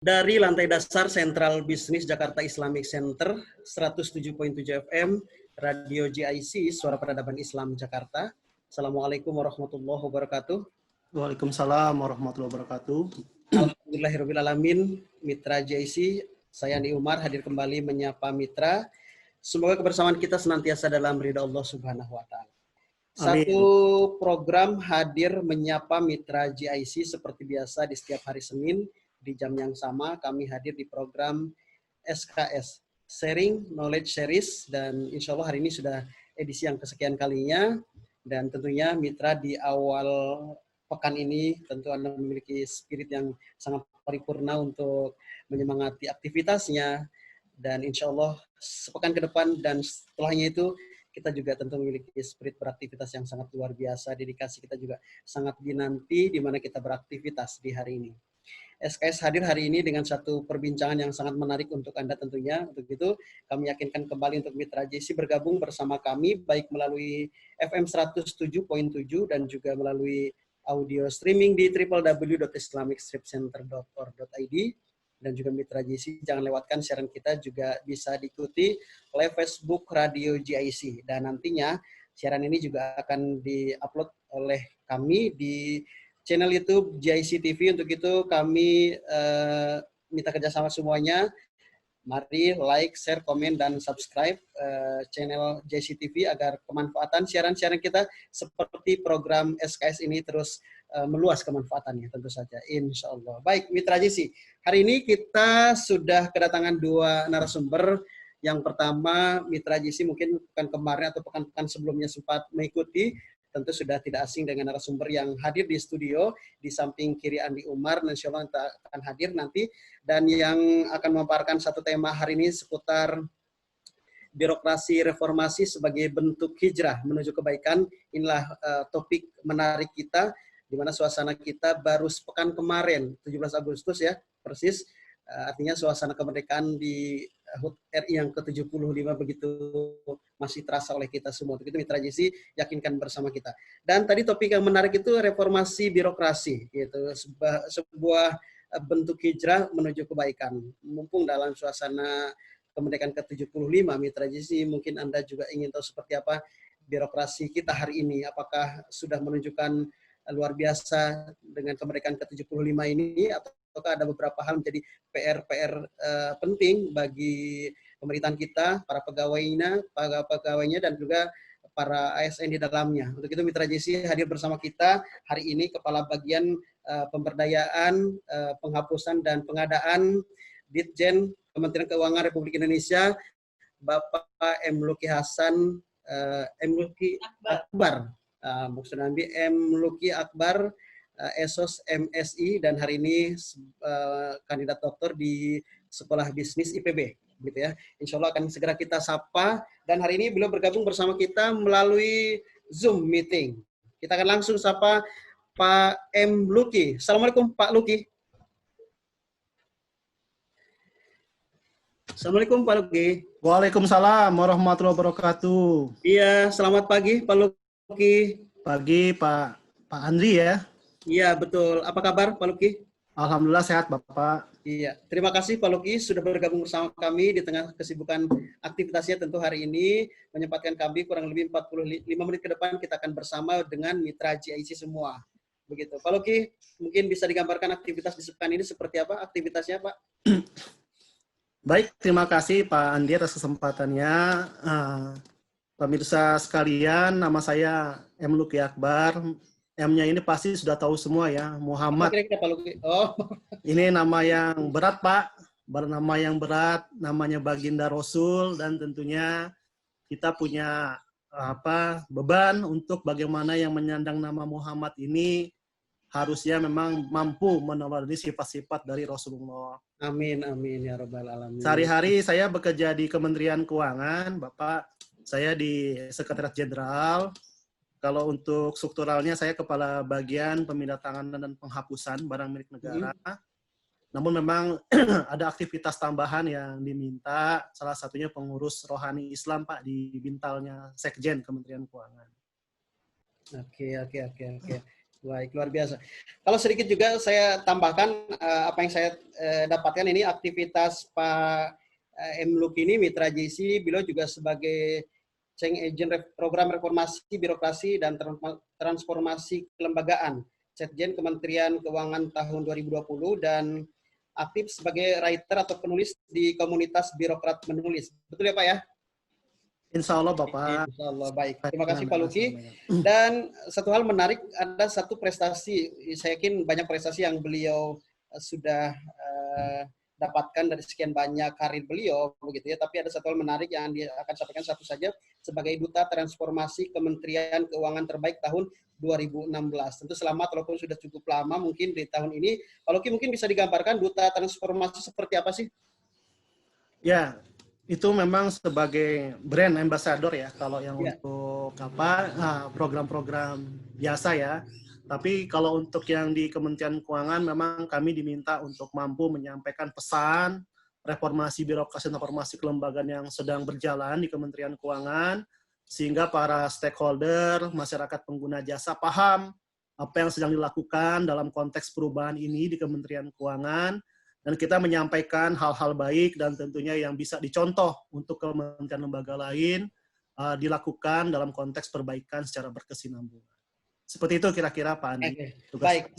Dari lantai dasar Sentral Bisnis Jakarta Islamic Center, 107.7 FM, Radio GIC, Suara Peradaban Islam Jakarta. Assalamualaikum warahmatullahi wabarakatuh. Waalaikumsalam warahmatullahi wabarakatuh. Alhamdulillahirrahmanirrahim, Mitra GIC, saya Andi Umar hadir kembali menyapa Mitra. Semoga kebersamaan kita senantiasa dalam ridha Allah Subhanahu wa Ta'ala. Satu program hadir menyapa Mitra GIC seperti biasa di setiap hari Senin. Di jam yang sama kami hadir di program SKS, Sharing Knowledge Series, dan insya Allah hari ini sudah edisi yang kesekian kalinya. Dan tentunya Mitra di awal pekan ini tentu Anda memiliki spirit yang sangat paripurna untuk menyemangati aktivitasnya. Dan insya Allah sepekan ke depan dan setelahnya itu kita juga tentu memiliki spirit beraktivitas yang sangat luar biasa. Dedikasi kita juga sangat dinanti di mana kita beraktivitas di hari ini. SKS hadir hari ini dengan satu perbincangan yang sangat menarik untuk Anda tentunya. Untuk itu, kami yakinkan kembali untuk Mitra JC bergabung bersama kami, baik melalui FM 107.7 dan juga melalui audio streaming di www.islamicstripcenter.org.id. Dan juga Mitra JC, jangan lewatkan siaran kita juga bisa diikuti oleh Facebook Radio GIC. Dan nantinya siaran ini juga akan di-upload oleh kami di channel YouTube GIC TV. Untuk itu kami minta kerjasama semuanya. Mari like, share, komen, dan subscribe channel GIC TV agar kemanfaatan siaran-siaran kita seperti program SKS ini terus meluas kemanfaatannya tentu saja. Insya Allah. Baik, Mitra GIC. Hari ini kita sudah kedatangan dua narasumber. Yang pertama, Mitra GIC mungkin pekan kemarin atau pekan-pekan sebelumnya sempat mengikuti. Tentu sudah tidak asing dengan narasumber yang hadir di studio. Di samping kiri Andi Umar, insya Allah akan hadir nanti. Dan yang akan memaparkan satu tema hari ini seputar birokrasi reformasi sebagai bentuk hijrah menuju kebaikan. Inilah topik menarik kita, di mana suasana kita baru sepekan kemarin, 17 Agustus ya, persis. Artinya suasana kemerdekaan di HUT RI yang ke-75 begitu masih terasa oleh kita semua. Begitu Mitra JC, yakinkan bersama kita. Dan tadi topik yang menarik itu reformasi birokrasi, gitu. Sebuah bentuk hijrah menuju kebaikan. Mumpung dalam suasana kemerdekaan ke-75, Mitra JC, mungkin Anda juga ingin tahu seperti apa birokrasi kita hari ini. Apakah sudah menunjukkan luar biasa dengan kemerdekaan ke-75 ini, ataukah ada beberapa hal menjadi PR penting bagi pemerintahan kita, para pegawainya dan juga para ASN di dalamnya. Untuk itu Mitra JC hadir bersama kita hari ini Kepala Bagian Pemberdayaan, Penghapusan dan Pengadaan Ditjen Kementerian Keuangan Republik Indonesia, Bapak M. Luki Hasan, M. Luki Akbar. Maksud Nabi M. Luki Akbar, Esos MSI, dan hari ini kandidat doktor di Sekolah Bisnis IPB, gitu ya. Insya Allah akan segera kita sapa, dan hari ini beliau bergabung bersama kita melalui Zoom meeting. Kita akan langsung sapa Pak M. Luki. Assalamualaikum Pak Luki. Assalamualaikum Pak Luki. Waalaikumsalam warahmatullahi wabarakatuh. Iya, selamat pagi Pak Luki. Pagi Pak Andri ya. Iya, betul. Apa kabar Pak Luki? Alhamdulillah sehat Bapak. Iya, terima kasih Pak Luki sudah bergabung bersama kami di tengah kesibukan aktivitasnya. Tentu hari ini menyempatkan kami kurang lebih 45 menit ke depan kita akan bersama dengan Mitra GIC semua. Begitu. Pak Luki, mungkin bisa digambarkan aktivitas di sepekan ini seperti apa aktivitasnya Pak? Baik, terima kasih Pak Andi atas kesempatannya. Pemirsa sekalian, nama saya M. Luki Akbar. M-nya ini pasti sudah tahu semua ya, Muhammad. Pak Luki. Oh. Ini nama yang berat Pak, bernama yang berat, namanya Baginda Rasul, dan tentunya kita punya beban untuk bagaimana yang menyandang nama Muhammad ini harusnya memang mampu meneladani sifat-sifat dari Rasulullah. Amin, amin ya rabbal alamin. Sehari-hari saya bekerja di Kementerian Keuangan, Bapak. Saya di Sekretariat Jenderal. Kalau untuk strukturalnya saya Kepala Bagian Pemindahan dan Penghapusan Barang Milik Negara. Namun memang ada aktivitas tambahan yang diminta, salah satunya pengurus rohani Islam Pak di bintalnya Sekjen Kementerian Keuangan. Oke. Baik, luar biasa. Kalau sedikit juga saya tambahkan apa yang saya dapatkan ini aktivitas Pak M. Luki ini, Mitra JC, beliau juga sebagai change agent program reformasi birokrasi dan transformasi kelembagaan, Sekjen Kementerian Keuangan tahun 2020 dan aktif sebagai writer atau penulis di komunitas birokrat menulis. Betul ya Pak ya? Insya Allah Bapak. Insya Allah, baik. Terima kasih Pak Luki. Dan satu hal menarik, ada satu prestasi, saya yakin banyak prestasi yang beliau sudah dapatkan dari sekian banyak karir beliau, begitu ya. Tapi ada satu hal menarik yang dia akan sampaikan satu saja, sebagai Duta Transformasi Kementerian Keuangan terbaik tahun 2016. Tentu selamat walaupun sudah cukup lama mungkin di tahun ini. Pak Luki mungkin bisa digambarkan Duta Transformasi seperti apa sih? Ya, itu memang sebagai brand ambassador ya, kalau yang untuk program-program biasa ya. Tapi kalau untuk yang di Kementerian Keuangan memang kami diminta untuk mampu menyampaikan pesan reformasi birokrasi dan reformasi kelembagaan yang sedang berjalan di Kementerian Keuangan, sehingga para stakeholder, masyarakat pengguna jasa paham apa yang sedang dilakukan dalam konteks perubahan ini di Kementerian Keuangan, dan kita menyampaikan hal-hal baik dan tentunya yang bisa dicontoh untuk kementerian lembaga lain dilakukan dalam konteks perbaikan secara berkesinambungan. Seperti itu kira-kira Pak Andi. Baik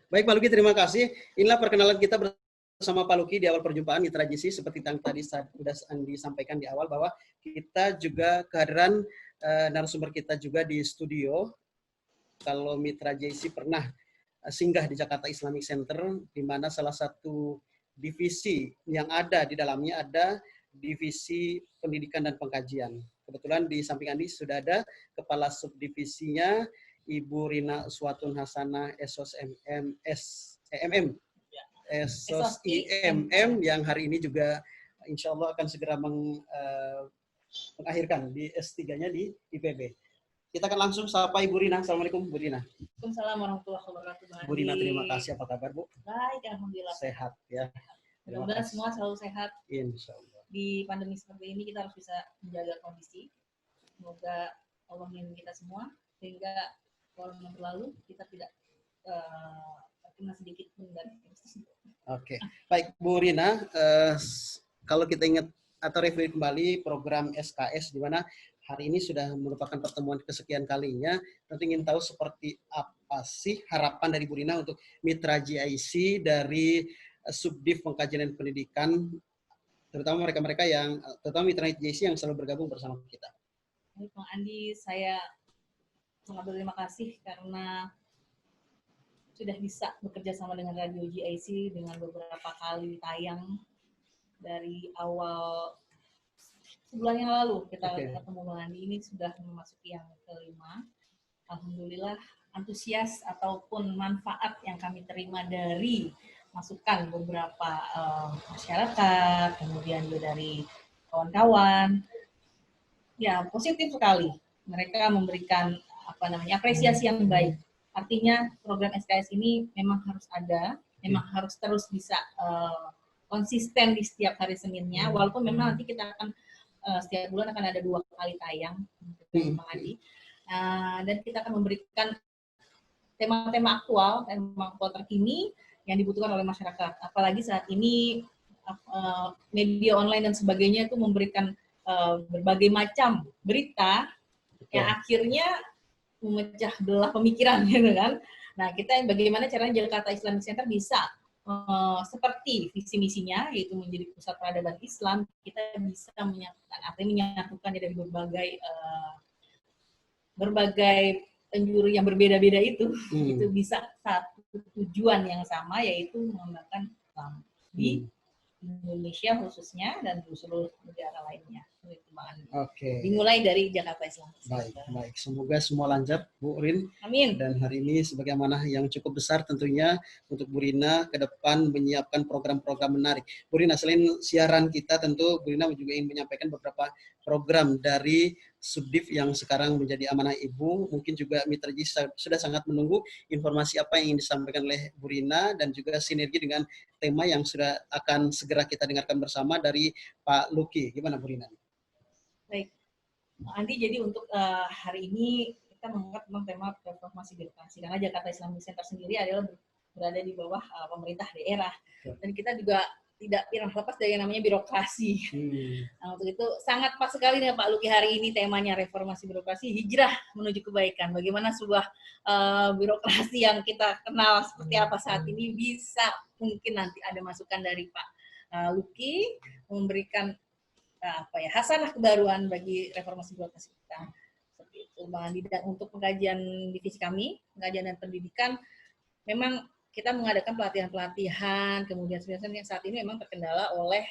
Pak Luki, terima kasih. Inilah perkenalan kita bersama Pak Luki di awal perjumpaan Mitra JC, seperti yang tadi sudah Andi sampaikan di awal bahwa kita juga kehadiran narasumber kita juga di studio. Kalau Mitra JC pernah singgah di Jakarta Islamic Center, di mana salah satu divisi yang ada di dalamnya ada divisi pendidikan dan pengkajian. Kebetulan di samping Andi sudah ada kepala subdivisinya, Ibu Rina Suatun Hasanah Esos IMM yang hari ini juga insya Allah akan segera mengakhirkan di S3-nya di IPB. Kita akan langsung sapa Ibu Rina. Assalamualaikum Bu Rina. Waalaikumsalam warahmatullahi wabarakatuh. Bu Rina, terima kasih. Apa kabar Bu? Baik, alhamdulillah. Sehat ya. Mudah-mudahan semua selalu sehat. Insya Allah. Di pandemi seperti ini kita harus bisa menjaga kondisi. Semoga Allah melindungi kita semua sehingga corona berlalu kita tidak terkena sedikit pun dari virus tersebut. Oke, baik Bu Rina. Kalau kita ingat atau review kembali program SKS di mana hari ini sudah merupakan pertemuan kesekian kalinya, tentu ingin tahu seperti apa sih harapan dari Bu Rina untuk Mitra GIC dari Subdiv Pengkajian dan Pendidikan, terutama mereka-mereka yang, terutama Mitra GIC yang selalu bergabung bersama kita. Baik, Bang Andi, saya sangat berterima kasih karena sudah bisa bekerja sama dengan Radio GIC dengan beberapa kali tayang dari awal sebulan yang lalu kita ketemu Bang Andi, ini sudah memasuki yang kelima. Alhamdulillah antusias ataupun manfaat yang kami terima dari masukan beberapa masyarakat, kemudian juga dari kawan-kawan, ya positif sekali. Mereka memberikan apresiasi yang baik. Artinya program SKS ini memang harus ada, memang harus terus bisa konsisten di setiap hari Seninnya, walaupun memang nanti kita akan setiap bulan akan ada 2 kali tayang Bang Andi, dan kita akan memberikan tema-tema aktual terkini yang dibutuhkan oleh masyarakat. Apalagi saat ini media online dan sebagainya itu memberikan berbagai macam berita yang akhirnya memecah belah pemikiran, gitu kan. Nah, kita bagaimana caranya Jakarta Islamic Center bisa seperti visi misinya, yaitu menjadi pusat peradaban Islam, kita bisa menyatukan dari berbagai penjuru yang berbeda-beda itu bisa satu tujuan yang sama, yaitu mengembangkan Islam di Indonesia khususnya dan di seluruh negara lainnya. Oke. Dimulai dari Jakarta Islam. Baik. Semoga semua lancar, Bu Rin. Amin. Dan hari ini sebagai amanah yang cukup besar tentunya untuk Bu Rina ke depan menyiapkan program-program menarik. Bu Rina, selain siaran kita, tentu Bu Rina juga ingin menyampaikan beberapa program dari Subdiv yang sekarang menjadi amanah Ibu. Mungkin juga Mitra JIC sudah sangat menunggu informasi apa yang ingin disampaikan oleh Bu Rina dan juga sinergi dengan tema yang sudah akan segera kita dengarkan bersama dari Pak Luki. Gimana Bu Rina? Baik, Andi, jadi untuk hari ini kita mengangkat tentang tema reformasi birokrasi karena Jakarta Islamic Center sendiri adalah berada di bawah pemerintah daerah dan kita juga tidak pernah lepas dari yang namanya birokrasi. Nah, untuk itu sangat pas sekali nih Pak Luki hari ini temanya reformasi birokrasi, hijrah menuju kebaikan. Bagaimana sebuah birokrasi yang kita kenal seperti apa saat ini bisa mungkin nanti ada masukan dari Pak Luki memberikan hasanah kebaruan bagi reformasi birokrasi kita. Seperti itu Bang Andi. Dan untuk pengkajian divisi kami, pengkajian dan pendidikan, memang kita mengadakan pelatihan-pelatihan, kemudian sebenarnya yang saat ini memang terkendala oleh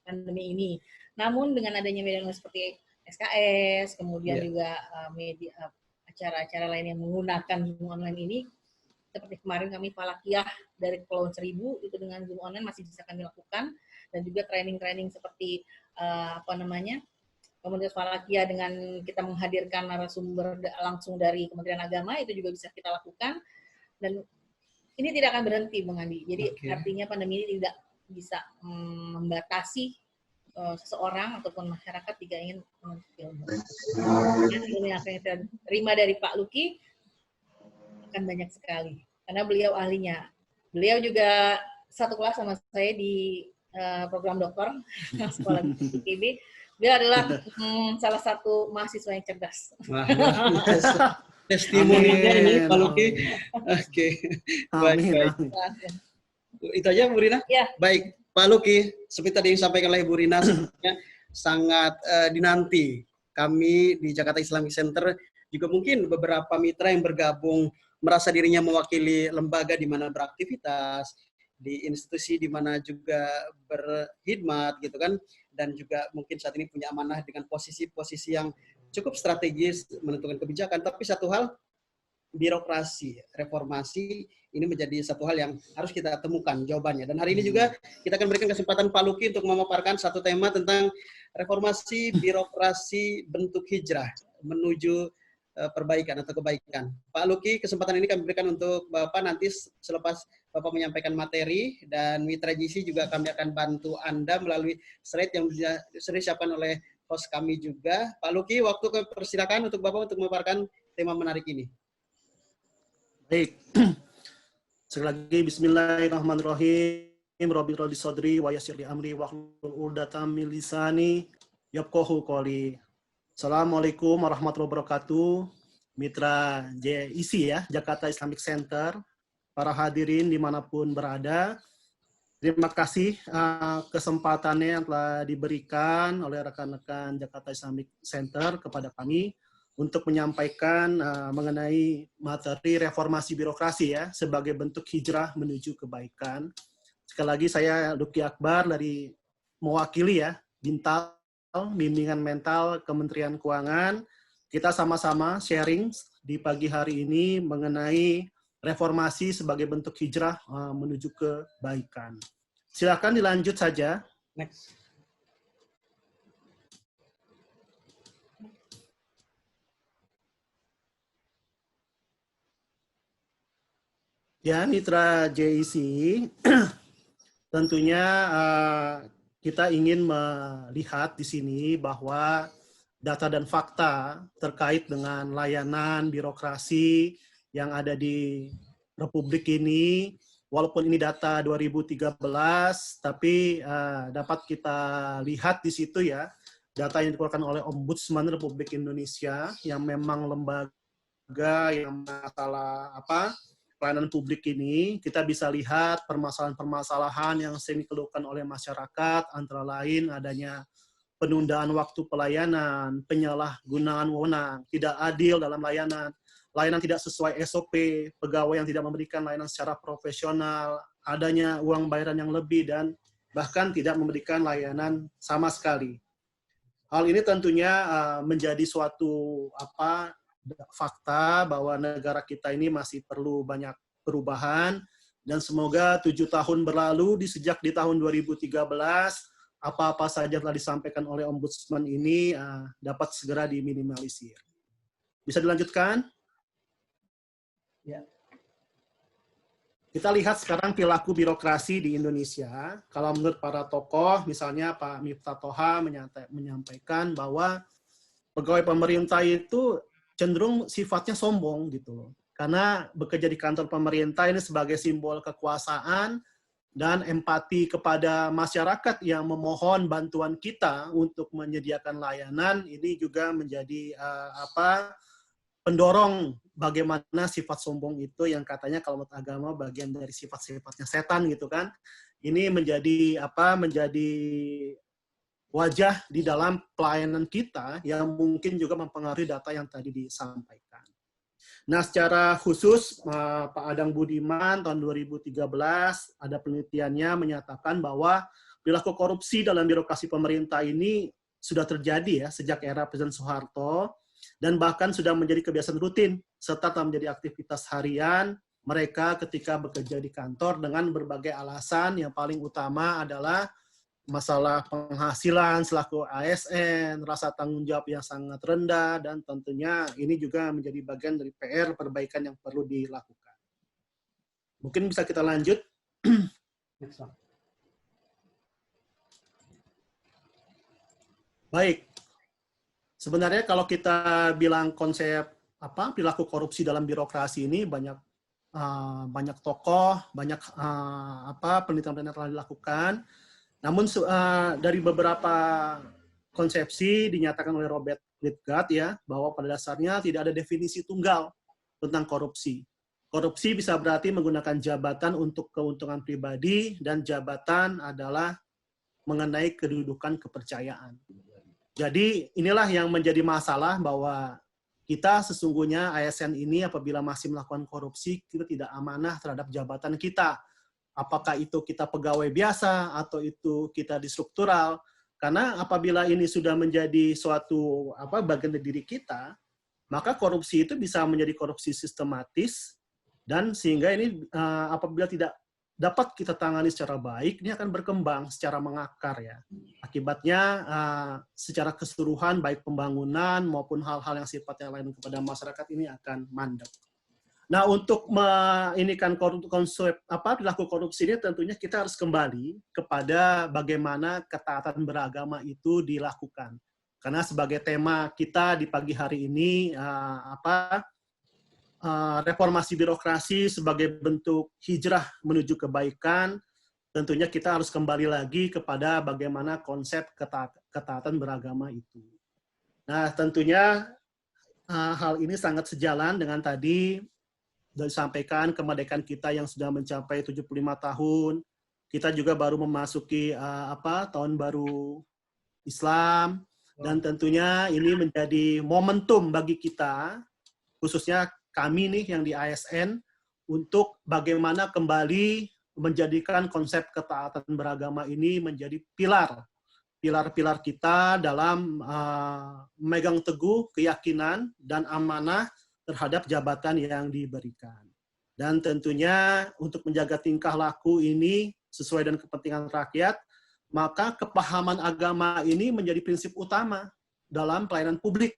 pandemi ini. Namun dengan adanya media seperti SKS, kemudian juga media acara-acara lain yang menggunakan Zoom online ini, seperti kemarin kami Falakiyah dari Kepulauan Seribu, itu dengan Zoom online masih bisa kami lakukan, dan juga training-training seperti komunitas Falakiyah dengan kita menghadirkan narasumber langsung dari Kementerian Agama, itu juga bisa kita lakukan. Dan ini tidak akan berhenti, Bang Andi. Jadi artinya pandemi ini tidak bisa membatasi seseorang ataupun masyarakat jika ingin menuntut ilmu. Ilmu yang akan kita terima dari Pak Luki akan banyak sekali, karena beliau ahlinya. Beliau juga satu kelas sama saya di program dokter sekolah IPB. Beliau adalah salah satu mahasiswa yang cerdas. Testimoninya ini Pak Luki. Oke. Baik. Itu aja Bu Rina? Ya. Baik, Pak Luki, seperti tadi yang disampaikan oleh Bu Rina, sangat dinanti. Kami di Jakarta Islamic Center juga mungkin beberapa mitra yang bergabung merasa dirinya mewakili lembaga di mana beraktivitas, di institusi di mana juga berkhidmat gitu kan, dan juga mungkin saat ini punya amanah dengan posisi-posisi yang cukup strategis menentukan kebijakan. Tapi satu hal, birokrasi, reformasi ini menjadi satu hal yang harus kita temukan jawabannya. Dan hari ini juga kita akan berikan kesempatan Pak Luki untuk memaparkan satu tema tentang reformasi birokrasi bentuk hijrah menuju perbaikan atau kebaikan. Pak Luki, kesempatan ini kami berikan untuk Bapak nanti selepas Bapak menyampaikan materi, dan Mitra JISI juga kami akan bantu Anda melalui slide yang sudah disiapkan oleh host kami juga. Pak Luki, waktu persilakan untuk Bapak untuk memaparkan tema menarik ini. Baik. Sekali lagi, bismillahirrahmanirrahim. Rabbi radi sodri wa yassir li amri wahlul 'uqdatam min lisani yafqahu qawli. Assalamualaikum warahmatullahi wabarakatuh. Mitra JISI ya, Jakarta Islamic Center, para hadirin dimanapun berada. Terima kasih kesempatannya yang telah diberikan oleh rekan-rekan Jakarta Islamic Center kepada kami untuk menyampaikan mengenai materi reformasi birokrasi ya, sebagai bentuk hijrah menuju kebaikan. Sekali lagi saya Luki Akbar dari mewakili ya, Bintal, Bimbingan Mental Kementerian Keuangan. Kita sama-sama sharing di pagi hari ini mengenai reformasi sebagai bentuk hijrah menuju kebaikan. Silakan dilanjut saja. Next. Ya, Mitra JISI, tentunya kita ingin melihat di sini bahwa data dan fakta terkait dengan layanan birokrasi yang ada di Republik ini, walaupun ini data 2013, tapi dapat kita lihat di situ ya, data yang dikeluarkan oleh Ombudsman Republik Indonesia yang memang lembaga yang masalah pelayanan publik ini, kita bisa lihat permasalahan-permasalahan yang sering dikeluhkan oleh masyarakat, antara lain adanya penundaan waktu pelayanan, penyalahgunaan wewenang, tidak adil dalam layanan tidak sesuai SOP, pegawai yang tidak memberikan layanan secara profesional, adanya uang bayaran yang lebih, dan bahkan tidak memberikan layanan sama sekali. Hal ini tentunya menjadi suatu fakta bahwa negara kita ini masih perlu banyak perubahan, dan semoga 7 tahun berlalu sejak di tahun 2013 apa-apa saja telah disampaikan oleh Ombudsman ini dapat segera diminimalisir. Bisa dilanjutkan? Ya. Kita lihat sekarang perilaku birokrasi di Indonesia. Kalau menurut para tokoh, misalnya Pak Miftah Toha menyampaikan bahwa pegawai pemerintah itu cenderung sifatnya sombong gitu loh. Karena bekerja di kantor pemerintah ini sebagai simbol kekuasaan dan empati kepada masyarakat yang memohon bantuan kita untuk menyediakan layanan, ini juga menjadi pendorong bagaimana sifat sombong itu yang katanya kalau menurut agama bagian dari sifat-sifatnya setan gitu kan. Ini menjadi menjadi wajah di dalam pelayanan kita yang mungkin juga mempengaruhi data yang tadi disampaikan. Nah, secara khusus Pak Adang Budiman tahun 2013 ada penelitiannya menyatakan bahwa perilaku korupsi dalam birokrasi pemerintah ini sudah terjadi ya sejak era Presiden Soeharto dan bahkan sudah menjadi kebiasaan rutin serta telah menjadi aktivitas harian mereka ketika bekerja di kantor dengan berbagai alasan. Yang paling utama adalah masalah penghasilan selaku ASN, rasa tanggung jawab yang sangat rendah, dan tentunya ini juga menjadi bagian dari PR perbaikan yang perlu dilakukan. Mungkin bisa kita lanjut. Baik. Sebenarnya kalau kita bilang konsep perilaku korupsi dalam birokrasi ini banyak tokoh, banyak penelitian-penelitian telah dilakukan. Namun dari beberapa konsepsi dinyatakan oleh Robert Lidgard ya bahwa pada dasarnya tidak ada definisi tunggal tentang korupsi. Korupsi bisa berarti menggunakan jabatan untuk keuntungan pribadi dan jabatan adalah mengenai kedudukan kepercayaan. Jadi inilah yang menjadi masalah bahwa kita sesungguhnya ASN ini apabila masih melakukan korupsi kita tidak amanah terhadap jabatan kita. Apakah itu kita pegawai biasa atau itu kita di struktural? Karena apabila ini sudah menjadi suatu bagian dari diri kita, maka korupsi itu bisa menjadi korupsi sistematis dan sehingga ini apabila tidak dapat kita tangani secara baik, ini akan berkembang secara mengakar ya. Akibatnya secara keseluruhan baik pembangunan maupun hal-hal yang sifatnya lain kepada masyarakat ini akan mandek. Nah, untuk menginikan konsep perilaku korupsi ini tentunya kita harus kembali kepada bagaimana ketaatan beragama itu dilakukan. Karena sebagai tema kita di pagi hari ini reformasi birokrasi sebagai bentuk hijrah menuju kebaikan, tentunya kita harus kembali lagi kepada bagaimana konsep ketaatan beragama itu. Nah, tentunya hal ini sangat sejalan dengan tadi disampaikan kemerdekaan kita yang sudah mencapai 75 tahun. Kita juga baru memasuki tahun baru Islam dan tentunya ini menjadi momentum bagi kita khususnya kami nih yang di ASN untuk bagaimana kembali menjadikan konsep ketaatan beragama ini menjadi pilar kita dalam memegang teguh keyakinan dan amanah terhadap jabatan yang diberikan. Dan tentunya untuk menjaga tingkah laku ini sesuai dengan kepentingan rakyat, maka kepahaman agama ini menjadi prinsip utama dalam pelayanan publik.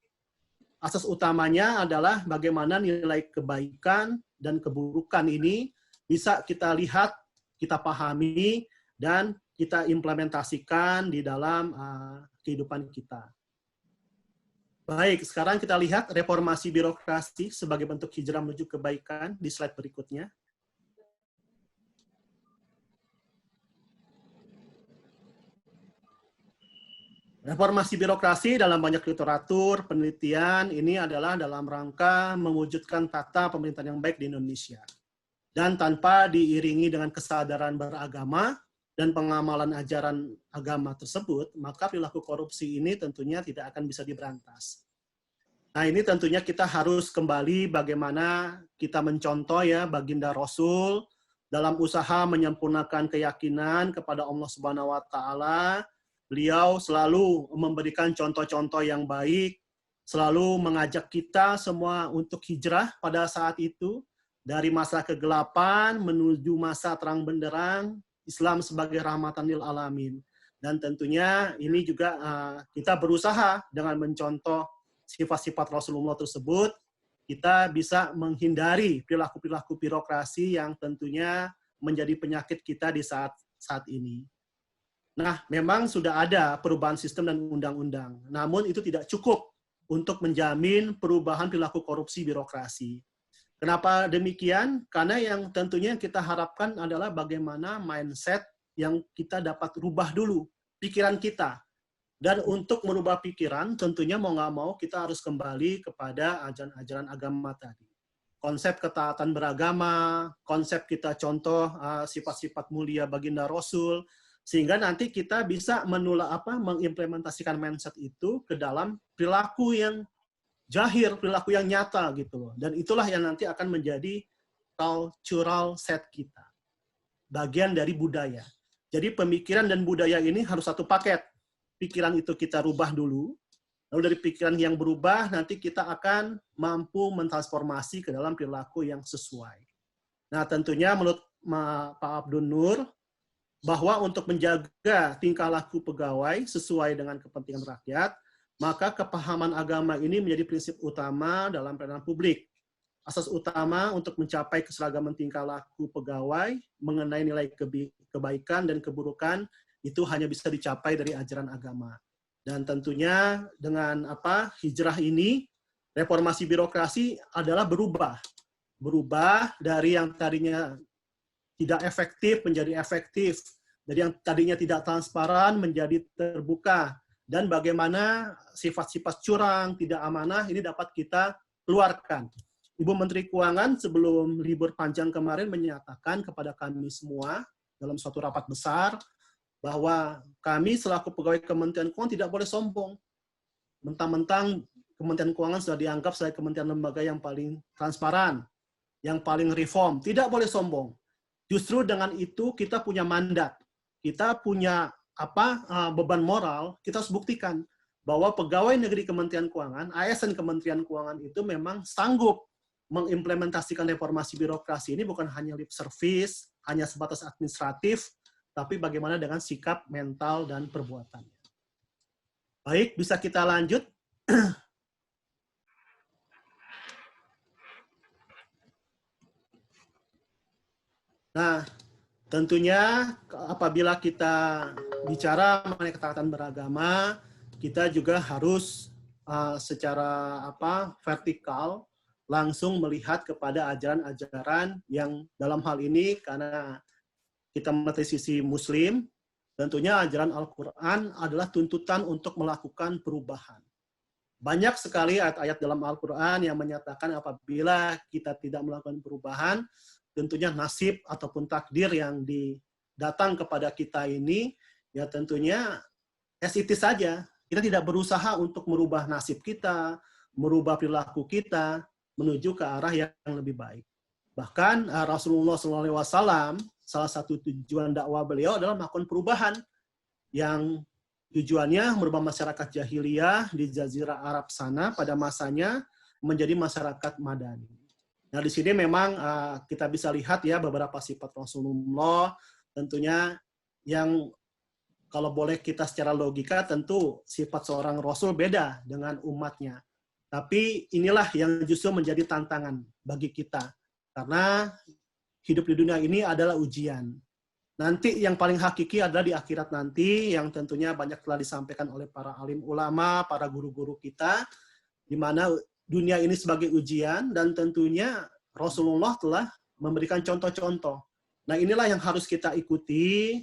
Asas utamanya adalah bagaimana nilai kebaikan dan keburukan ini bisa kita lihat, kita pahami, dan kita implementasikan di dalam kehidupan kita. Baik, sekarang kita lihat reformasi birokrasi sebagai bentuk hijrah menuju kebaikan di slide berikutnya. Reformasi birokrasi dalam banyak literatur, penelitian, ini adalah dalam rangka mewujudkan tata pemerintahan yang baik di Indonesia. Dan tanpa diiringi dengan kesadaran beragama dan pengamalan ajaran agama tersebut, maka perilaku korupsi ini tentunya tidak akan bisa diberantas. Nah, ini tentunya kita harus kembali bagaimana kita mencontoh ya baginda Rasul dalam usaha menyempurnakan keyakinan kepada Allah Subhanahu wa taala. Beliau selalu memberikan contoh-contoh yang baik, selalu mengajak kita semua untuk hijrah pada saat itu dari masa kegelapan menuju masa terang benderang, Islam sebagai rahmatan lil alamin. Dan tentunya ini juga kita berusaha dengan mencontoh sifat-sifat Rasulullah tersebut, kita bisa menghindari perilaku-perilaku birokrasi yang tentunya menjadi penyakit kita di saat ini. Nah, memang sudah ada perubahan sistem dan undang-undang. Namun itu tidak cukup untuk menjamin perubahan perilaku korupsi birokrasi. Kenapa demikian? Karena yang tentunya kita harapkan adalah bagaimana mindset yang kita dapat rubah dulu, pikiran kita. Dan untuk merubah pikiran, tentunya mau nggak mau kita harus kembali kepada ajaran-ajaran agama tadi. Konsep ketaatan beragama, konsep kita contoh sifat-sifat mulia baginda Rasul, sehingga nanti kita bisa mengimplementasikan mindset itu ke dalam perilaku yang jahir, perilaku yang nyata gitu loh. Dan itulah yang nanti akan menjadi cultural set kita. Bagian dari budaya. Jadi pemikiran dan budaya ini harus satu paket. Pikiran itu kita rubah dulu, lalu dari pikiran yang berubah, nanti kita akan mampu mentransformasi ke dalam perilaku yang sesuai. Nah tentunya menurut Pak Abdul Nur, bahwa untuk menjaga tingkah laku pegawai sesuai dengan kepentingan rakyat, maka kepahaman agama ini menjadi prinsip utama dalam pelayanan publik. Asas utama untuk mencapai keseragaman tingkah laku pegawai mengenai nilai kebaikan dan keburukan itu hanya bisa dicapai dari ajaran agama. Dan tentunya dengan hijrah ini, reformasi birokrasi adalah berubah. Berubah dari yang tadinya tidak efektif menjadi efektif, dari yang tadinya tidak transparan menjadi terbuka, dan bagaimana sifat-sifat curang, tidak amanah, ini dapat kita keluarkan. Ibu Menteri Keuangan sebelum libur panjang kemarin menyatakan kepada kami semua dalam suatu rapat besar, bahwa kami selaku pegawai Kementerian Keuangan tidak boleh sombong. Mentang-mentang Kementerian Keuangan sudah dianggap sebagai kementerian lembaga yang paling transparan, yang paling reform. Tidak boleh sombong. Justru dengan itu kita punya mandat. Kita punya beban moral, kita harus buktikan bahwa pegawai negeri Kementerian Keuangan, ASN Kementerian Keuangan itu memang sanggup mengimplementasikan reformasi birokrasi ini bukan hanya lip service, hanya sebatas administratif, tapi bagaimana dengan sikap, mental, dan perbuatannya. Baik, bisa kita lanjut. Nah, tentunya apabila kita bicara mengenai ketaatan beragama, kita juga harus secara vertikal langsung melihat kepada ajaran-ajaran yang dalam hal ini karena kita melihat sisi Muslim, tentunya ajaran Al-Quran adalah tuntutan untuk melakukan perubahan. Banyak sekali ayat-ayat dalam Al-Quran yang menyatakan apabila kita tidak melakukan perubahan, tentunya nasib ataupun takdir yang datang kepada kita ini, ya tentunya as it is saja. Kita tidak berusaha untuk merubah nasib kita, merubah perilaku kita, menuju ke arah yang lebih baik. Bahkan Rasulullah SAW, salah satu tujuan dakwah beliau adalah melakukan perubahan yang tujuannya merubah masyarakat jahiliyah di Jazirah Arab sana pada masanya menjadi masyarakat madani. Nah, di sini memang kita bisa lihat ya beberapa sifat Rasulullah, tentunya yang kalau boleh kita secara logika tentu sifat seorang Rasul beda dengan umatnya. Tapi inilah yang justru menjadi tantangan bagi kita. Karena hidup di dunia ini adalah ujian. Nanti yang paling hakiki adalah di akhirat nanti, yang tentunya banyak telah disampaikan oleh para alim ulama, para guru-guru kita, di mana dunia ini sebagai ujian, dan tentunya Rasulullah telah memberikan contoh-contoh. Nah inilah yang harus kita ikuti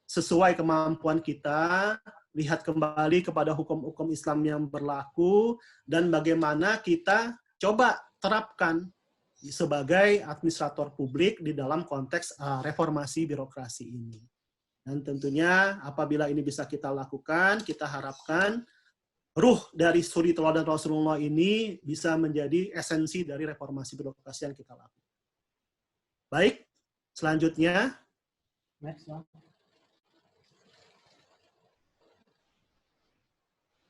sesuai kemampuan kita, lihat kembali kepada hukum-hukum Islam yang berlaku, dan bagaimana kita coba terapkan sebagai administrator publik di dalam konteks reformasi birokrasi ini. Dan tentunya apabila ini bisa kita lakukan, kita harapkan ruh dari suri teladan Rasulullah ini bisa menjadi esensi dari reformasi birokrasi yang kita lakukan. Baik, selanjutnya. Next,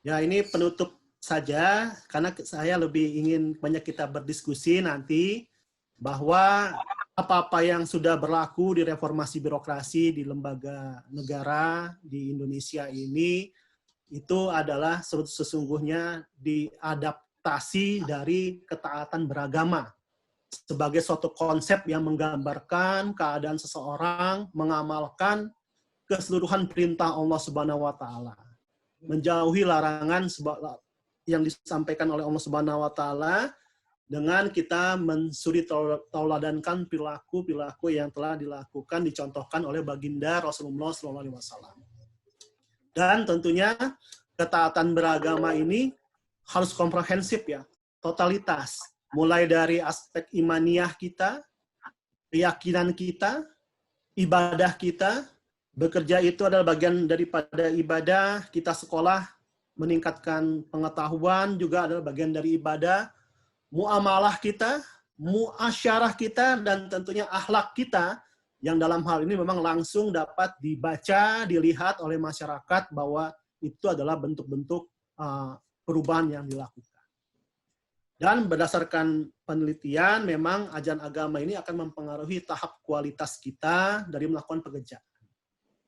ya, ini penutup saja, karena saya lebih ingin banyak kita berdiskusi nanti bahwa apa-apa yang sudah berlaku di reformasi birokrasi di lembaga negara di Indonesia ini, itu adalah sesungguhnya diadaptasi dari ketaatan beragama sebagai suatu konsep yang menggambarkan keadaan seseorang mengamalkan keseluruhan perintah Allah Subhanahu wa Ta'ala, menjauhi larangan yang disampaikan oleh Allah Subhanahu wa taala dengan kita mensuri tauladankan perilaku yang telah dilakukan, dicontohkan oleh baginda Rasulullah SAW. Dan tentunya ketaatan beragama ini harus komprehensif ya, totalitas. Mulai dari aspek imaniah kita, keyakinan kita, ibadah kita. Bekerja itu adalah bagian daripada ibadah, kita sekolah, meningkatkan pengetahuan juga adalah bagian dari ibadah. Muamalah kita, muasyarah kita, dan tentunya akhlak kita yang dalam hal ini memang langsung dapat dibaca, dilihat oleh masyarakat bahwa itu adalah bentuk-bentuk perubahan yang dilakukan. Dan berdasarkan penelitian, memang ajaran agama ini akan mempengaruhi tahap kualitas kita dari melakukan pekerjaan.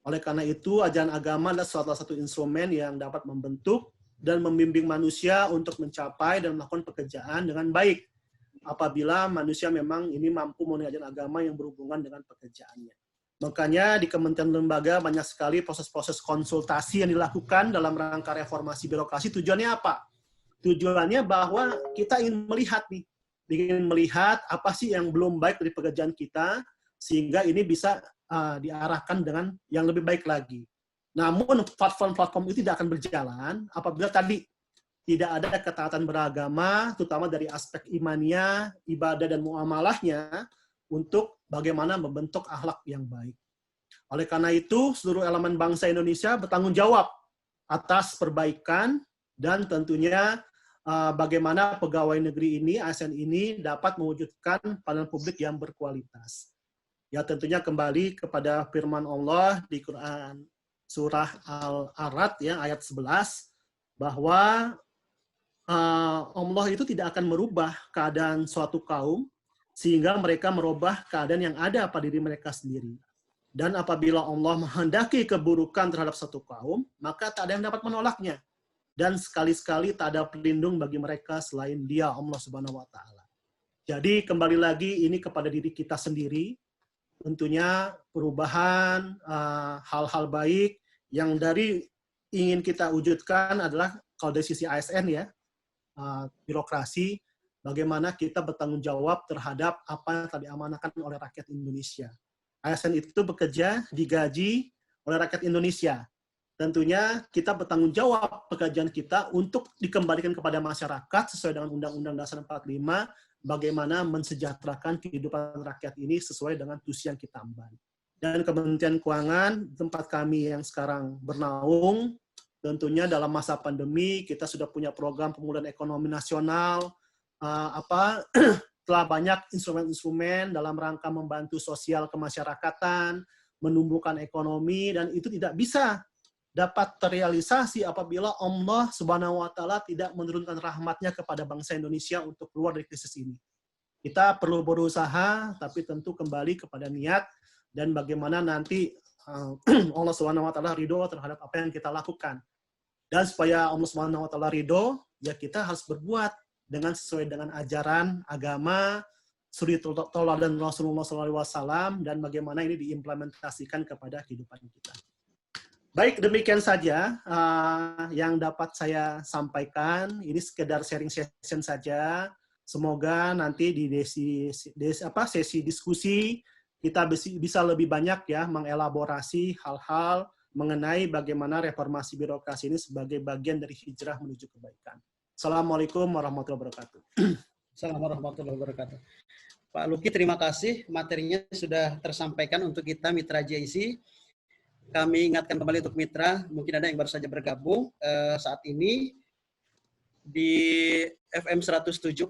Oleh karena itu, ajaran agama adalah salah satu instrumen yang dapat membentuk dan membimbing manusia untuk mencapai dan melakukan pekerjaan dengan baik. Apabila manusia memang ini mampu memenuhi ajaran agama yang berhubungan dengan pekerjaannya. Makanya di kementerian lembaga banyak sekali proses-proses konsultasi yang dilakukan dalam rangka reformasi birokrasi. Tujuannya apa? Tujuannya bahwa kita ingin melihat apa sih yang belum baik dari pekerjaan kita, sehingga ini bisa diarahkan dengan yang lebih baik lagi. Namun platform-platform itu tidak akan berjalan apabila tadi tidak ada ketaatan beragama, terutama dari aspek imaniah, ibadah, dan muamalahnya untuk bagaimana membentuk akhlak yang baik. Oleh karena itu, seluruh elemen bangsa Indonesia bertanggung jawab atas perbaikan dan tentunya bagaimana pegawai negeri ini, ASN ini dapat mewujudkan pelayanan publik yang berkualitas. Ya tentunya kembali kepada firman Allah di Quran surah Al-A'raf ya ayat 11 bahwa Allah itu tidak akan merubah keadaan suatu kaum sehingga mereka merubah keadaan yang ada pada diri mereka sendiri. Dan apabila Allah menghendaki keburukan terhadap satu kaum, maka tak ada yang dapat menolaknya. Dan sekali-sekali tak ada pelindung bagi mereka selain Dia, Allah Subhanahu wa taala. Jadi kembali lagi ini kepada diri kita sendiri. Tentunya perubahan hal-hal baik yang dari ingin kita wujudkan adalah kalau dari sisi ASN ya, birokrasi, bagaimana kita bertanggung jawab terhadap apa yang telah diamanahkan oleh rakyat Indonesia. ASN itu bekerja digaji oleh rakyat Indonesia. Tentunya kita bertanggung jawab pekerjaan kita untuk dikembalikan kepada masyarakat sesuai dengan Undang-Undang Dasar 45, bagaimana mensejahterakan kehidupan rakyat ini sesuai dengan tujuan yang kita emban. Dan Kementerian Keuangan, tempat kami yang sekarang bernaung, tentunya dalam masa pandemi kita sudah punya program pemulihan ekonomi nasional, telah banyak instrumen-instrumen dalam rangka membantu sosial kemasyarakatan, menumbuhkan ekonomi, dan itu tidak bisa dapat terrealisasi apabila Allah Subhanahu wa taala tidak menurunkan rahmatnya kepada bangsa Indonesia untuk keluar dari krisis ini. Kita perlu berusaha, tapi tentu kembali kepada niat dan bagaimana nanti Allah Subhanahu wa taala ridho terhadap apa yang kita lakukan. Dan supaya Allah Subhanahu wa taala ridho, ya kita harus berbuat dengan sesuai dengan ajaran agama, suri tauladan Rasulullah SAW, dan bagaimana ini diimplementasikan kepada kehidupan kita. Baik, demikian saja yang dapat saya sampaikan. Ini sekedar sharing session saja. Semoga nanti di sesi diskusi kita bisa lebih banyak ya mengelaborasi hal-hal mengenai bagaimana reformasi birokrasi ini sebagai bagian dari hijrah menuju kebaikan. Assalamualaikum warahmatullahi wabarakatuh. Assalamualaikum warahmatullahi wabarakatuh. Pak Luki, terima kasih. Materinya sudah tersampaikan untuk kita Mitra JIC. Kami ingatkan kembali untuk mitra, mungkin ada yang baru saja bergabung saat ini di FM 107.7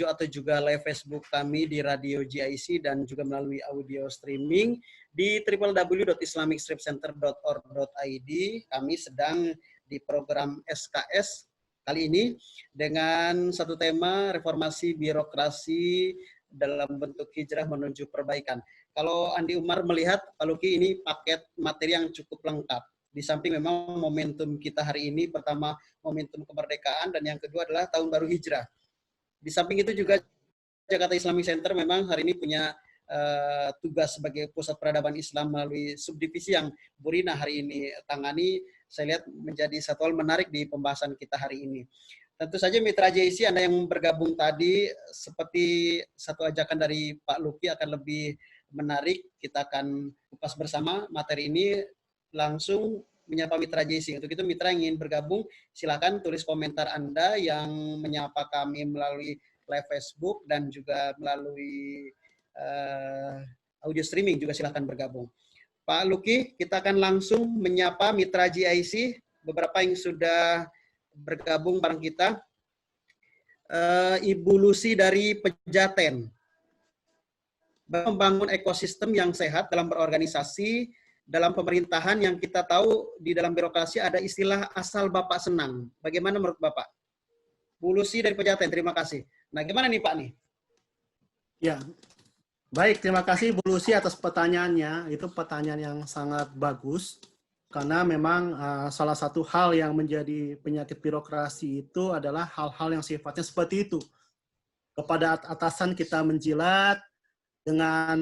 atau juga live Facebook kami di Radio GIC dan juga melalui audio streaming di www.islamicstripcenter.org.id. Kami sedang di program SKS kali ini dengan satu tema reformasi birokrasi dalam bentuk hijrah menuju perbaikan. Kalau Andi Umar melihat, Pak Luki, ini paket materi yang cukup lengkap. Di samping memang momentum kita hari ini, pertama momentum kemerdekaan, dan yang kedua adalah Tahun Baru Hijrah. Di samping itu juga Jakarta Islamic Center memang hari ini punya tugas sebagai pusat peradaban Islam melalui subdivisi yang Bu Rina hari ini tangani. Saya lihat menjadi satu hal menarik di pembahasan kita hari ini. Tentu saja Mitra JIC Anda yang bergabung tadi, seperti satu ajakan dari Pak Luki akan lebih menarik. Kita akan kupas bersama materi ini, langsung menyapa Mitra JIC. Untuk itu Mitra yang ingin bergabung, silakan tulis komentar Anda yang menyapa kami melalui live Facebook dan juga melalui audio streaming juga silakan bergabung. Pak Luki, kita akan langsung menyapa Mitra JIC, beberapa yang sudah bergabung bareng kita. Ibu Lucy dari Pejaten. Membangun ekosistem yang sehat dalam berorganisasi, dalam pemerintahan yang kita tahu di dalam birokrasi ada istilah asal Bapak senang. Bagaimana menurut Bapak? Bu Lucy dari Pejaten, terima kasih. Nah, gimana nih Pak nih? Ya, baik, terima kasih Bu Lucy atas pertanyaannya. Itu pertanyaan yang sangat bagus. Karena memang salah satu hal yang menjadi penyakit birokrasi itu adalah hal-hal yang sifatnya seperti itu. Kepada atasan kita menjilat dengan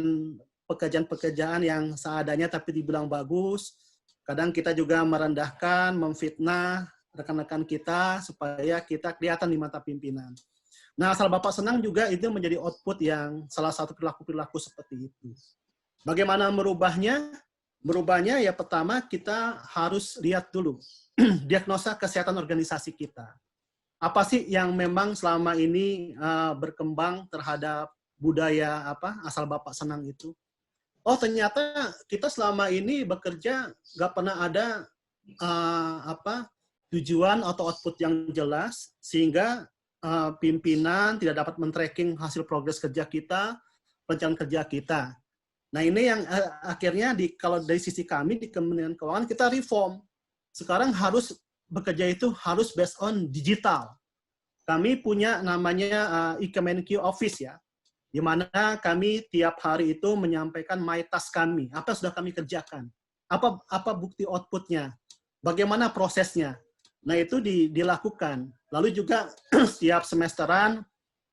pekerjaan-pekerjaan yang seadanya tapi dibilang bagus. Kadang kita juga merendahkan, memfitnah rekan-rekan kita supaya kita kelihatan di mata pimpinan. Nah, asal Bapak senang juga itu menjadi output yang salah satu perilaku-perilaku seperti itu. Bagaimana merubahnya? Merubahnya ya pertama kita harus lihat dulu diagnosa kesehatan organisasi kita. Apa sih yang memang selama ini berkembang terhadap budaya asal Bapak senang itu? Oh ternyata kita selama ini bekerja nggak pernah ada tujuan atau output yang jelas sehingga pimpinan tidak dapat men-tracking hasil progres kerja kita, rencana kerja kita. Nah ini yang akhirnya kalau dari sisi kami di Kementerian Keuangan kita reform. Sekarang harus bekerja itu harus based on digital. Kami punya namanya e-Kemenq Office ya, di mana kami tiap hari itu menyampaikan my task kami, apa yang sudah kami kerjakan, apa bukti outputnya, bagaimana prosesnya. Nah itu dilakukan. Lalu juga setiap semesteran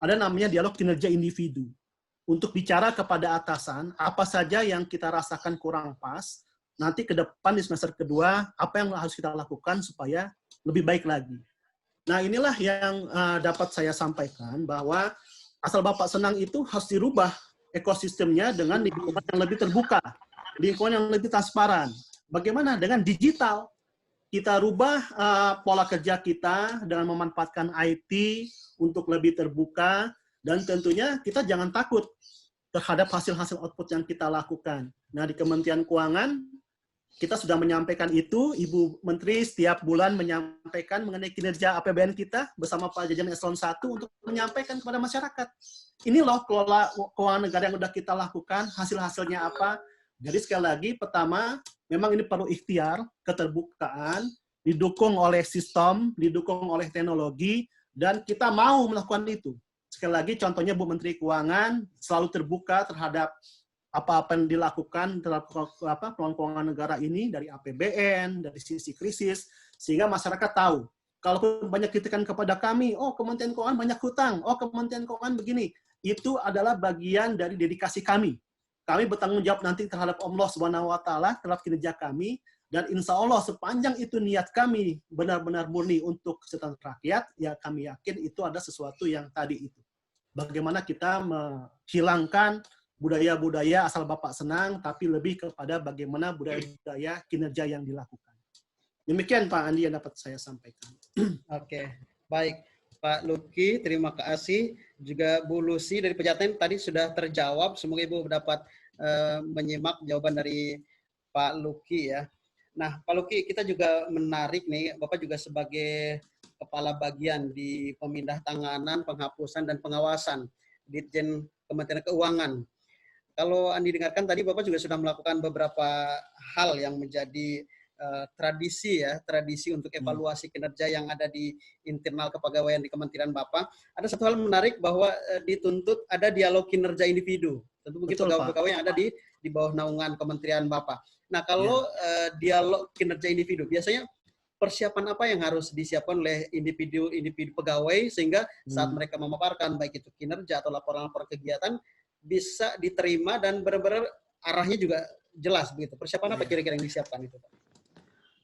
ada namanya dialog kinerja individu. Untuk bicara kepada atasan, apa saja yang kita rasakan kurang pas, nanti ke depan di semester kedua, apa yang harus kita lakukan supaya lebih baik lagi. Nah inilah yang dapat saya sampaikan, bahwa asal Bapak senang itu harus dirubah ekosistemnya dengan lingkungan yang lebih terbuka, lingkungan yang lebih transparan. Bagaimana? Dengan digital. Kita rubah pola kerja kita dengan memanfaatkan IT untuk lebih terbuka, dan tentunya kita jangan takut terhadap hasil-hasil output yang kita lakukan. Nah, di Kementerian Keuangan, kita sudah menyampaikan itu, Ibu Menteri setiap bulan menyampaikan mengenai kinerja APBN kita bersama Pak Jajaran Eselon 1 untuk menyampaikan kepada masyarakat. Ini loh kelola keuangan negara yang sudah kita lakukan, hasil-hasilnya apa. Jadi sekali lagi, pertama, memang ini perlu ikhtiar, keterbukaan, didukung oleh sistem, didukung oleh teknologi, dan kita mau melakukan itu. Sekali lagi, contohnya Bu Menteri Keuangan selalu terbuka terhadap apa-apa yang dilakukan terhadap pengelolaan keuangan negara ini dari APBN, dari sisi krisis, sehingga masyarakat tahu. Kalau banyak kritikan kepada kami, oh Kementerian Keuangan banyak hutang, oh Kementerian Keuangan begini, itu adalah bagian dari dedikasi kami. Kami bertanggung jawab nanti terhadap Allah Subhanahu wa Ta'ala, terhadap kinerja kami, dan insya Allah sepanjang itu niat kami benar-benar murni untuk kesejahteraan rakyat, ya kami yakin itu ada sesuatu yang tadi itu. Bagaimana kita menghilangkan budaya-budaya asal Bapak senang, tapi lebih kepada bagaimana budaya-budaya kinerja yang dilakukan. Demikian Pak Andi yang dapat saya sampaikan. Oke, baik. Pak Luki, terima kasih. Juga Bu Lucy dari Pejaten tadi sudah terjawab. Semoga Ibu dapat menyimak jawaban dari Pak Luki ya. Nah, Pak Luki, kita juga menarik nih, Bapak juga sebagai Kepala Bagian di Pemindah Tanganan, Penghapusan, dan Pengawasan Ditjen Kementerian Keuangan. Kalau Andi dengarkan tadi, Bapak juga sudah melakukan beberapa hal yang menjadi tradisi untuk evaluasi kinerja yang ada di internal kepegawaian di Kementerian Bapak. Ada satu hal menarik bahwa dituntut ada dialog kinerja individu. Tentu mungkin pegawai-pegawai yang ada di bawah naungan Kementerian Bapak. Nah, kalau dialog kinerja individu, biasanya persiapan apa yang harus disiapkan oleh individu pegawai sehingga saat mereka memaparkan baik itu kinerja atau laporan-laporan kegiatan bisa diterima dan benar-benar arahnya juga jelas begitu. Persiapan apa kira-kira yang disiapkan itu, Pak?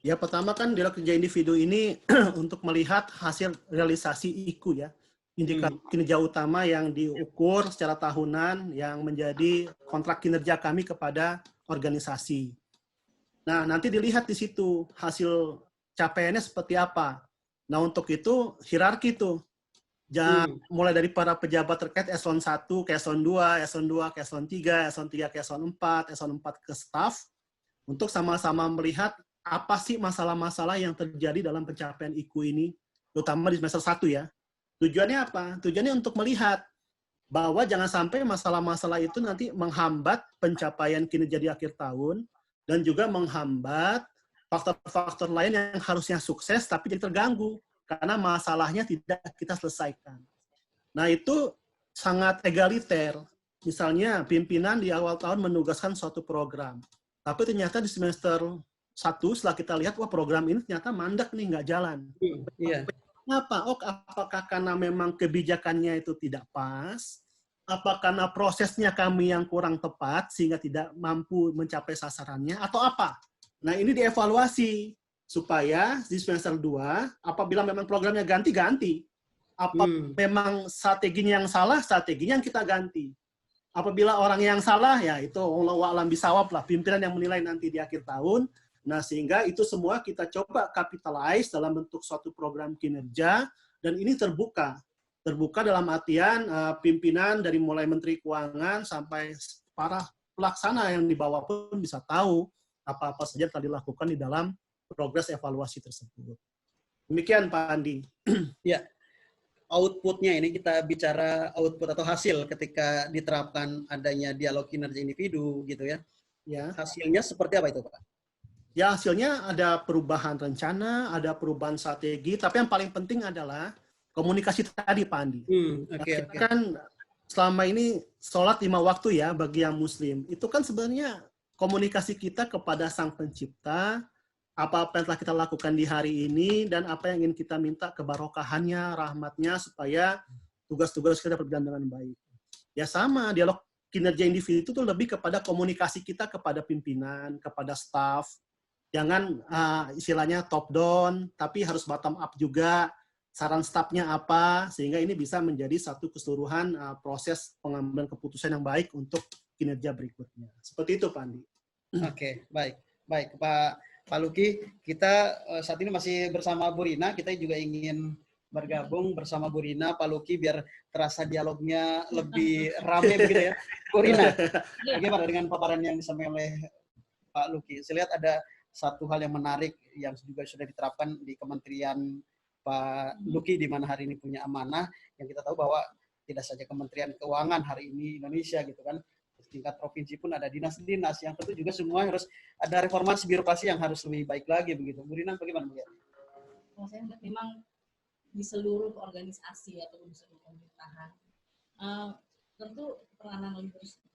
Ya, pertama kan dialog kerja individu ini untuk melihat hasil realisasi IKU ya. Indikator kinerja utama yang diukur secara tahunan yang menjadi kontrak kinerja kami kepada organisasi. Nah, nanti dilihat di situ hasil capaiannya seperti apa. Nah, untuk itu hierarki tuh. Mulai dari para pejabat terkait eselon 1 ke eselon 2, eselon 2 ke eselon 3, eselon 3 ke eselon 4, eselon 4 ke staf, untuk sama-sama melihat apa sih masalah-masalah yang terjadi dalam pencapaian IKU ini, terutama di semester 1 ya. Tujuannya apa? Tujuannya untuk melihat bahwa jangan sampai masalah-masalah itu nanti menghambat pencapaian kinerja di akhir tahun, dan juga menghambat faktor-faktor lain yang harusnya sukses tapi jadi terganggu karena masalahnya tidak kita selesaikan. Nah, itu sangat egaliter. Misalnya, pimpinan di awal tahun menugaskan suatu program. Tapi ternyata di semester 1, setelah kita lihat, wah program ini ternyata mandek nih, nggak jalan. Kenapa? Oh, apakah karena memang kebijakannya itu tidak pas? Apa karena prosesnya kami yang kurang tepat, sehingga tidak mampu mencapai sasarannya? Atau apa? Nah, ini dievaluasi. Supaya di semester 2, apabila memang programnya ganti-ganti. Apa memang strateginya yang salah, strateginya yang kita ganti. Apabila orang yang salah, ya itu wallahu a'lam bisawab lah, pimpinan yang menilai nanti di akhir tahun. Nah, sehingga itu semua kita coba capitalize dalam bentuk suatu program kinerja, dan ini terbuka. Terbuka dalam artian pimpinan dari mulai Menteri Keuangan sampai para pelaksana yang di bawah pun bisa tahu apa-apa saja telah dilakukan di dalam progres evaluasi tersebut. Demikian Pak Andi. Ya. Outputnya ini kita bicara output atau hasil ketika diterapkan adanya dialog kinerja individu gitu ya. Ya. Hasilnya seperti apa itu Pak? Ya, hasilnya ada perubahan rencana, ada perubahan strategi, tapi yang paling penting adalah komunikasi tadi Pak Andi. Okay. Kan selama ini sholat 5 waktu ya bagi yang muslim. Itu kan sebenarnya komunikasi kita kepada Sang Pencipta, apa-apa yang telah kita lakukan di hari ini, dan apa yang ingin kita minta kebarokahannya, rahmatnya, supaya tugas-tugas kita berjalan dengan baik. Ya sama, dialog kinerja individu itu tuh lebih kepada komunikasi kita kepada pimpinan, kepada staff. Jangan istilahnya top down, tapi harus bottom up juga. Saran staffnya apa, sehingga ini bisa menjadi satu keseluruhan proses pengambilan keputusan yang baik untuk kinerja berikutnya. Seperti itu, Pak Andi. Oke, baik. Baik, Pak Luki, kita saat ini masih bersama Bu Rina. Kita juga ingin bergabung bersama Bu Rina, Pak Luki, biar terasa dialognya lebih ramai begitu ya. Bu Rina, bagaimana dengan paparan yang disampaikan oleh Pak Luki? Saya lihat ada satu hal yang menarik yang juga sudah diterapkan di Kementerian Pak Luki, di mana hari ini punya amanah, yang kita tahu bahwa tidak saja Kementerian Keuangan hari ini Indonesia gitu kan, tingkat provinsi pun ada dinas-dinas yang tentu juga semua harus ada reformasi birokrasi yang harus lebih baik lagi begitu. Bu Rina bagaimana melihat? Saya melihat memang di seluruh organisasi atau di seluruh pemerintahan tentu peranan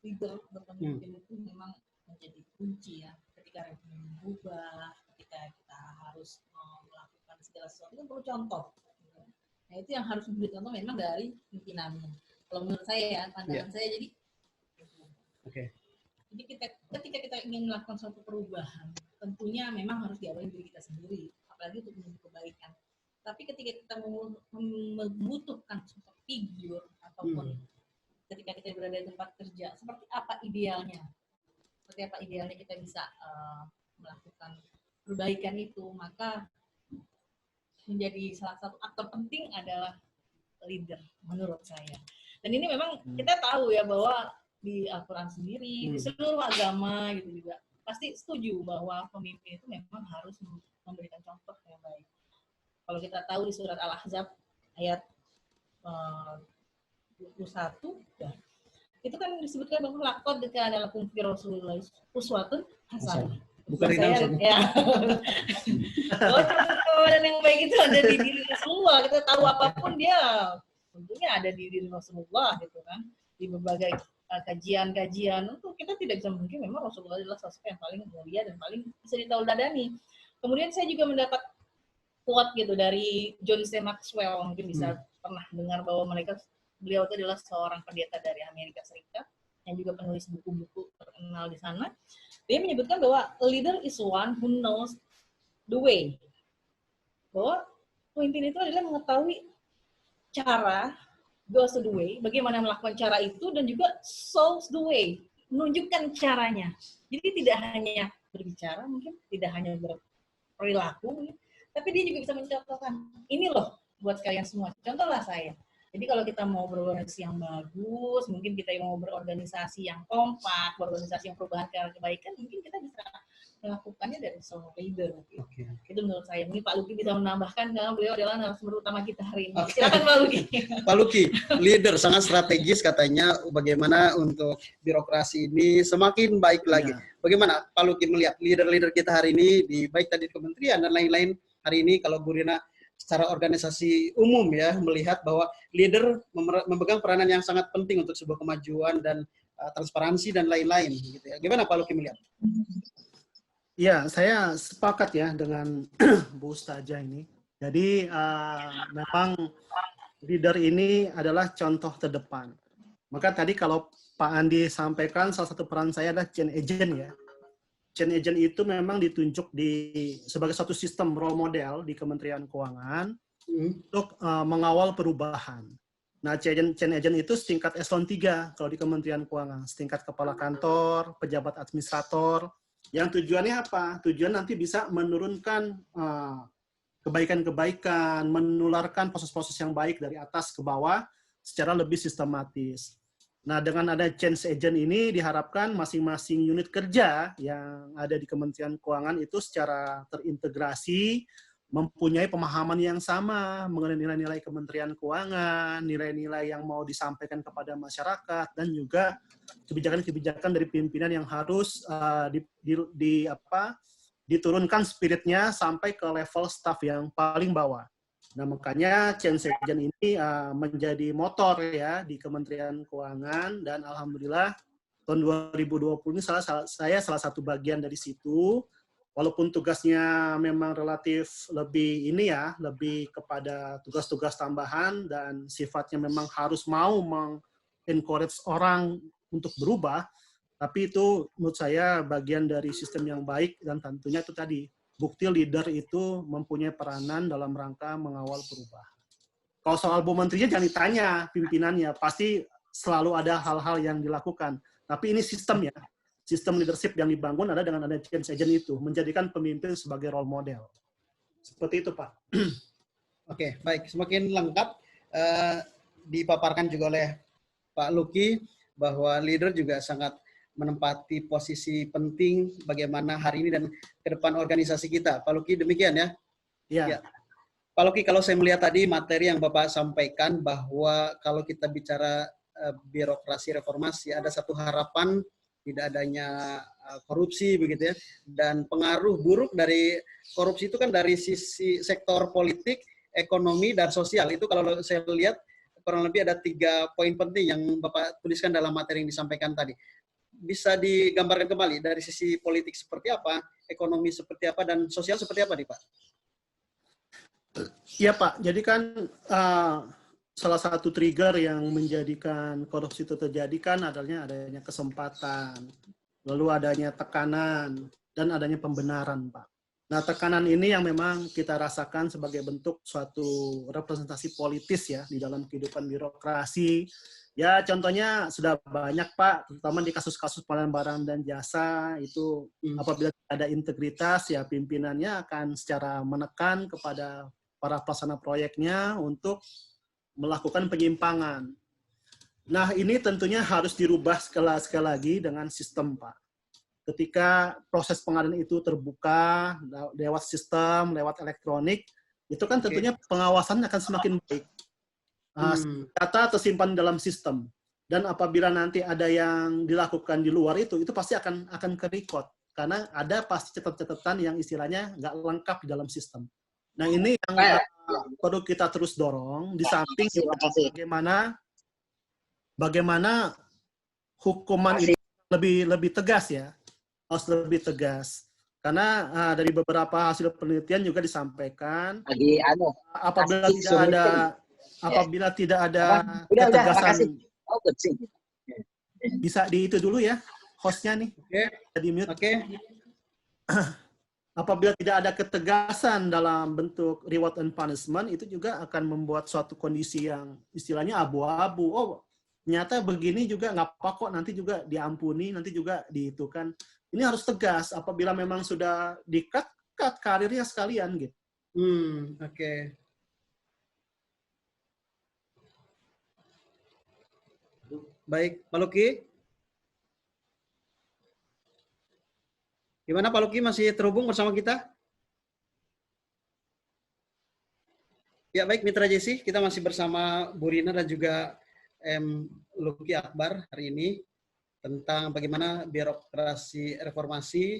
leader berpemimpin itu memang menjadi kunci ya. Ketika reformasi berubah, ketika kita harus melakukan segala sesuatu itu perlu contoh. Nah, itu yang harus diberi contoh memang dari pimpinannya. Kalau menurut saya ya, pandangan saya jadi jadi ketika kita ingin melakukan suatu perubahan, tentunya memang harus diawali dari kita sendiri, apalagi untuk menuju kebaikan. Tapi ketika kita membutuhkan sosok figur ataupun ketika kita berada di tempat kerja, seperti apa idealnya? Seperti apa idealnya kita bisa melakukan perbaikan itu, maka menjadi salah satu aktor penting adalah leader menurut saya. Dan ini memang kita tahu ya bahwa di Al-Quran sendiri, di seluruh agama gitu juga pasti setuju bahwa pemimpin itu memang harus memberikan contoh yang baik. Kalau kita tahu di surat Al-Ahzab ayat 21 ya, itu kan disebutkan bahwa laqad kana lakum fi Rasulillah uswatun hasanah. Bukan saya ya. Dan yang baik itu ada di diri Rasulullah. Kita tahu apapun dia tentunya ada di diri Rasulullah gitu kan. Di berbagai kajian-kajian untuk kita tidak bisa mungkin memang Rasulullah adalah sosok yang paling mulia dan paling bisa ditauladani. Kemudian saya juga mendapat quote gitu dari John C. Maxwell, mungkin bisa pernah dengar bahwa beliau itu adalah seorang pendeta dari Amerika Serikat yang juga penulis buku-buku terkenal di sana. Dia menyebutkan bahwa a leader is one who knows the way. Bahwa pemimpin itu adalah mengetahui cara, goes to the way, bagaimana melakukan cara itu, dan juga shows the way, menunjukkan caranya. Jadi tidak hanya berbicara, mungkin tidak hanya berperilaku, mungkin, tapi dia juga bisa mencontohkan, ini loh buat kalian semua, contohlah saya. Jadi kalau kita mau berorganisasi yang bagus, mungkin kita mau berorganisasi yang kompak, berorganisasi yang perubahan ke arah kebaikan, mungkin kita bisa melakukannya dari seorang leader. Oke. Itu menurut saya. Mungkin Pak Luki bisa menambahkan, karena beliau adalah narasumber utama kita hari ini. Silakan Pak Luki. Pak Luki, leader sangat strategis katanya bagaimana untuk birokrasi ini semakin baik lagi. Ya. Bagaimana Pak Luki melihat leader-leader kita hari ini di baik tadi di kementerian dan lain-lain hari ini, kalau Bu Rina secara organisasi umum ya melihat bahwa leader memegang peranan yang sangat penting untuk sebuah kemajuan dan transparansi dan lain-lain gitu ya. Gimana Pak Luki melihat? Ya, saya sepakat ya dengan Bu Ustazah ini. Jadi memang leader ini adalah contoh terdepan. Maka tadi kalau Pak Andi sampaikan salah satu peran saya adalah change agent ya. Change agent itu memang ditunjuk sebagai satu sistem role model di Kementerian Keuangan untuk mengawal perubahan. Nah, change agent itu setingkat eselon 3 kalau di Kementerian Keuangan, setingkat kepala kantor, pejabat administrator. Yang tujuannya apa? Tujuan nanti bisa menurunkan kebaikan-kebaikan, menularkan proses-proses yang baik dari atas ke bawah secara lebih sistematis. Nah, dengan ada change agent ini diharapkan masing-masing unit kerja yang ada di Kementerian Keuangan itu secara terintegrasi, mempunyai pemahaman yang sama mengenai nilai-nilai Kementerian Keuangan, nilai-nilai yang mau disampaikan kepada masyarakat, dan juga kebijakan-kebijakan dari pimpinan yang harus diturunkan spiritnya sampai ke level staff yang paling bawah. Nah, makanya change agent ini menjadi motor ya di Kementerian Keuangan, dan alhamdulillah tahun 2020 ini saya salah satu bagian dari situ. Walaupun tugasnya memang relatif lebih lebih kepada tugas-tugas tambahan dan sifatnya memang harus mau encourage orang untuk berubah, tapi itu menurut saya bagian dari sistem yang baik, dan tentunya itu tadi bukti leader itu mempunyai peranan dalam rangka mengawal perubahan. Kalau soal Bu Menterinya jangan ditanya pimpinannya, pasti selalu ada hal-hal yang dilakukan. Tapi ini sistemnya, sistem leadership yang dibangun ada dengan ada change agent itu, menjadikan pemimpin sebagai role model. Seperti itu, Pak. Oke, baik. Semakin lengkap dipaparkan juga oleh Pak Luki bahwa leader juga sangat menempati posisi penting bagaimana hari ini dan ke depan organisasi kita. Pak Luki, demikian ya? Ya. Pak Luki, kalau saya melihat tadi materi yang Bapak sampaikan bahwa kalau kita bicara birokrasi reformasi, ada satu harapan tidak adanya korupsi begitu ya, dan pengaruh buruk dari korupsi itu kan dari sisi sektor politik, ekonomi, dan sosial. Itu kalau saya lihat kurang lebih ada 3 poin penting yang Bapak tuliskan dalam materi yang disampaikan tadi. Bisa digambarkan kembali dari sisi politik seperti apa, ekonomi seperti apa, dan sosial seperti apa nih Pak? Iya Pak, jadi kan salah satu trigger yang menjadikan korupsi itu terjadi kan adanya kesempatan, lalu adanya tekanan, dan adanya pembenaran Pak. Nah, tekanan ini yang memang kita rasakan sebagai bentuk suatu representasi politis ya di dalam kehidupan birokrasi. Ya, contohnya sudah banyak Pak, terutama di kasus-kasus pengadaan barang dan jasa, itu apabila ada integritas, ya pimpinannya akan secara menekan kepada para pelaksana proyeknya untuk melakukan penyimpangan. Nah, ini tentunya harus dirubah sekali lagi dengan sistem Pak. Ketika proses pengadaan itu terbuka, lewat sistem, lewat elektronik, itu kan tentunya pengawasan akan semakin baik. Data tersimpan dalam sistem, dan apabila nanti ada yang dilakukan di luar itu pasti akan ke-record, karena ada pasti catatan-catatan yang istilahnya nggak lengkap di dalam sistem. Nah, ini yang perlu kita terus dorong, di samping bagaimana hukuman itu lebih tegas ya, harus lebih tegas. Karena dari beberapa hasil penelitian juga disampaikan, apabila tidak ada ketegasan, bisa di itu dulu ya, hostnya nih, di mute. apabila tidak ada ketegasan dalam bentuk reward and punishment, itu juga akan membuat suatu kondisi yang istilahnya abu-abu. Oh, ternyata begini juga nggak apa kok, nanti juga diampuni, nanti juga dihitukan. Ini harus tegas apabila memang sudah di-cut karirnya sekalian gitu. Oke. Baik, Pak Luki. Gimana Pak Luki, masih terhubung bersama kita? Ya baik, Mitra JC, kita masih bersama Bu Rina dan juga Luki Akbar hari ini tentang bagaimana birokrasi reformasi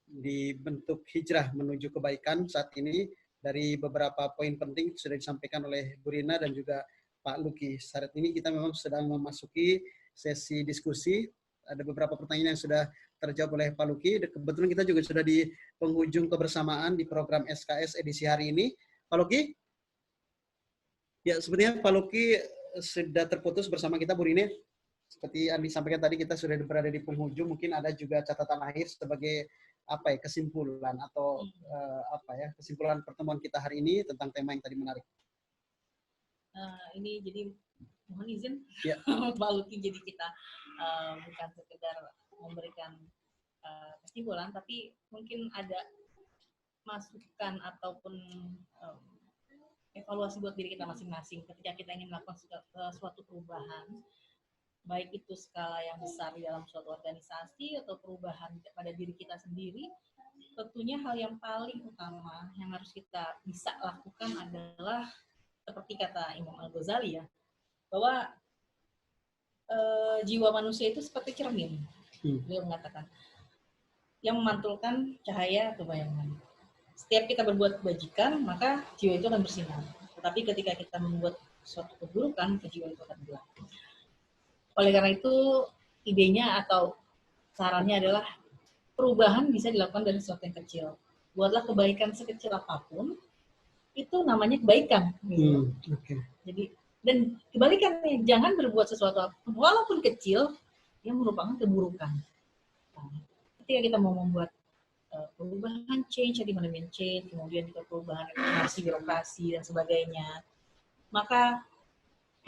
dibentuk hijrah menuju kebaikan saat ini. Dari beberapa poin penting sudah disampaikan oleh Bu Rina dan juga Pak Luki. Saat ini kita memang sedang memasuki sesi diskusi. Ada beberapa pertanyaan yang sudah terjawab oleh Pak Luki. Kebetulan kita juga sudah di penghujung kebersamaan di program SKS edisi hari ini. Pak Luki? Ya, sebenarnya Pak Luki sudah terputus bersama kita, Bu Rina. Seperti yang disampaikan tadi, kita sudah berada di penghujung. Mungkin ada juga catatan akhir sebagai kesimpulan atau kesimpulan pertemuan kita hari ini tentang tema yang tadi menarik. Ini jadi mohon izin ya. Pak Luki, jadi kita bukan sekedar memberikan kesimpulan, tapi mungkin ada masukan ataupun evaluasi buat diri kita masing-masing ketika kita ingin melakukan suatu perubahan, baik itu skala yang besar di dalam suatu organisasi atau perubahan pada diri kita sendiri. Tentunya hal yang paling utama yang harus kita bisa lakukan adalah seperti kata Imam Al-Ghazali ya, bahwa jiwa manusia itu seperti cermin. Beliau mengatakan yang memantulkan cahaya atau bayangan. Setiap kita berbuat kebajikan, maka jiwa itu akan bersinar. Tetapi ketika kita membuat suatu keburukan, jiwa itu akan gelap. Oleh karena itu, idenya atau sarannya adalah perubahan bisa dilakukan dari sesuatu yang kecil. Buatlah kebaikan sekecil apapun, itu namanya kebaikan. Okay. Jadi, dan kebalikannya, jangan berbuat sesuatu walaupun kecil yang merupakan keburukan. Nah, ketika kita mau membuat perubahan change, kemudian juga perubahan reformasi birokrasi dan sebagainya, maka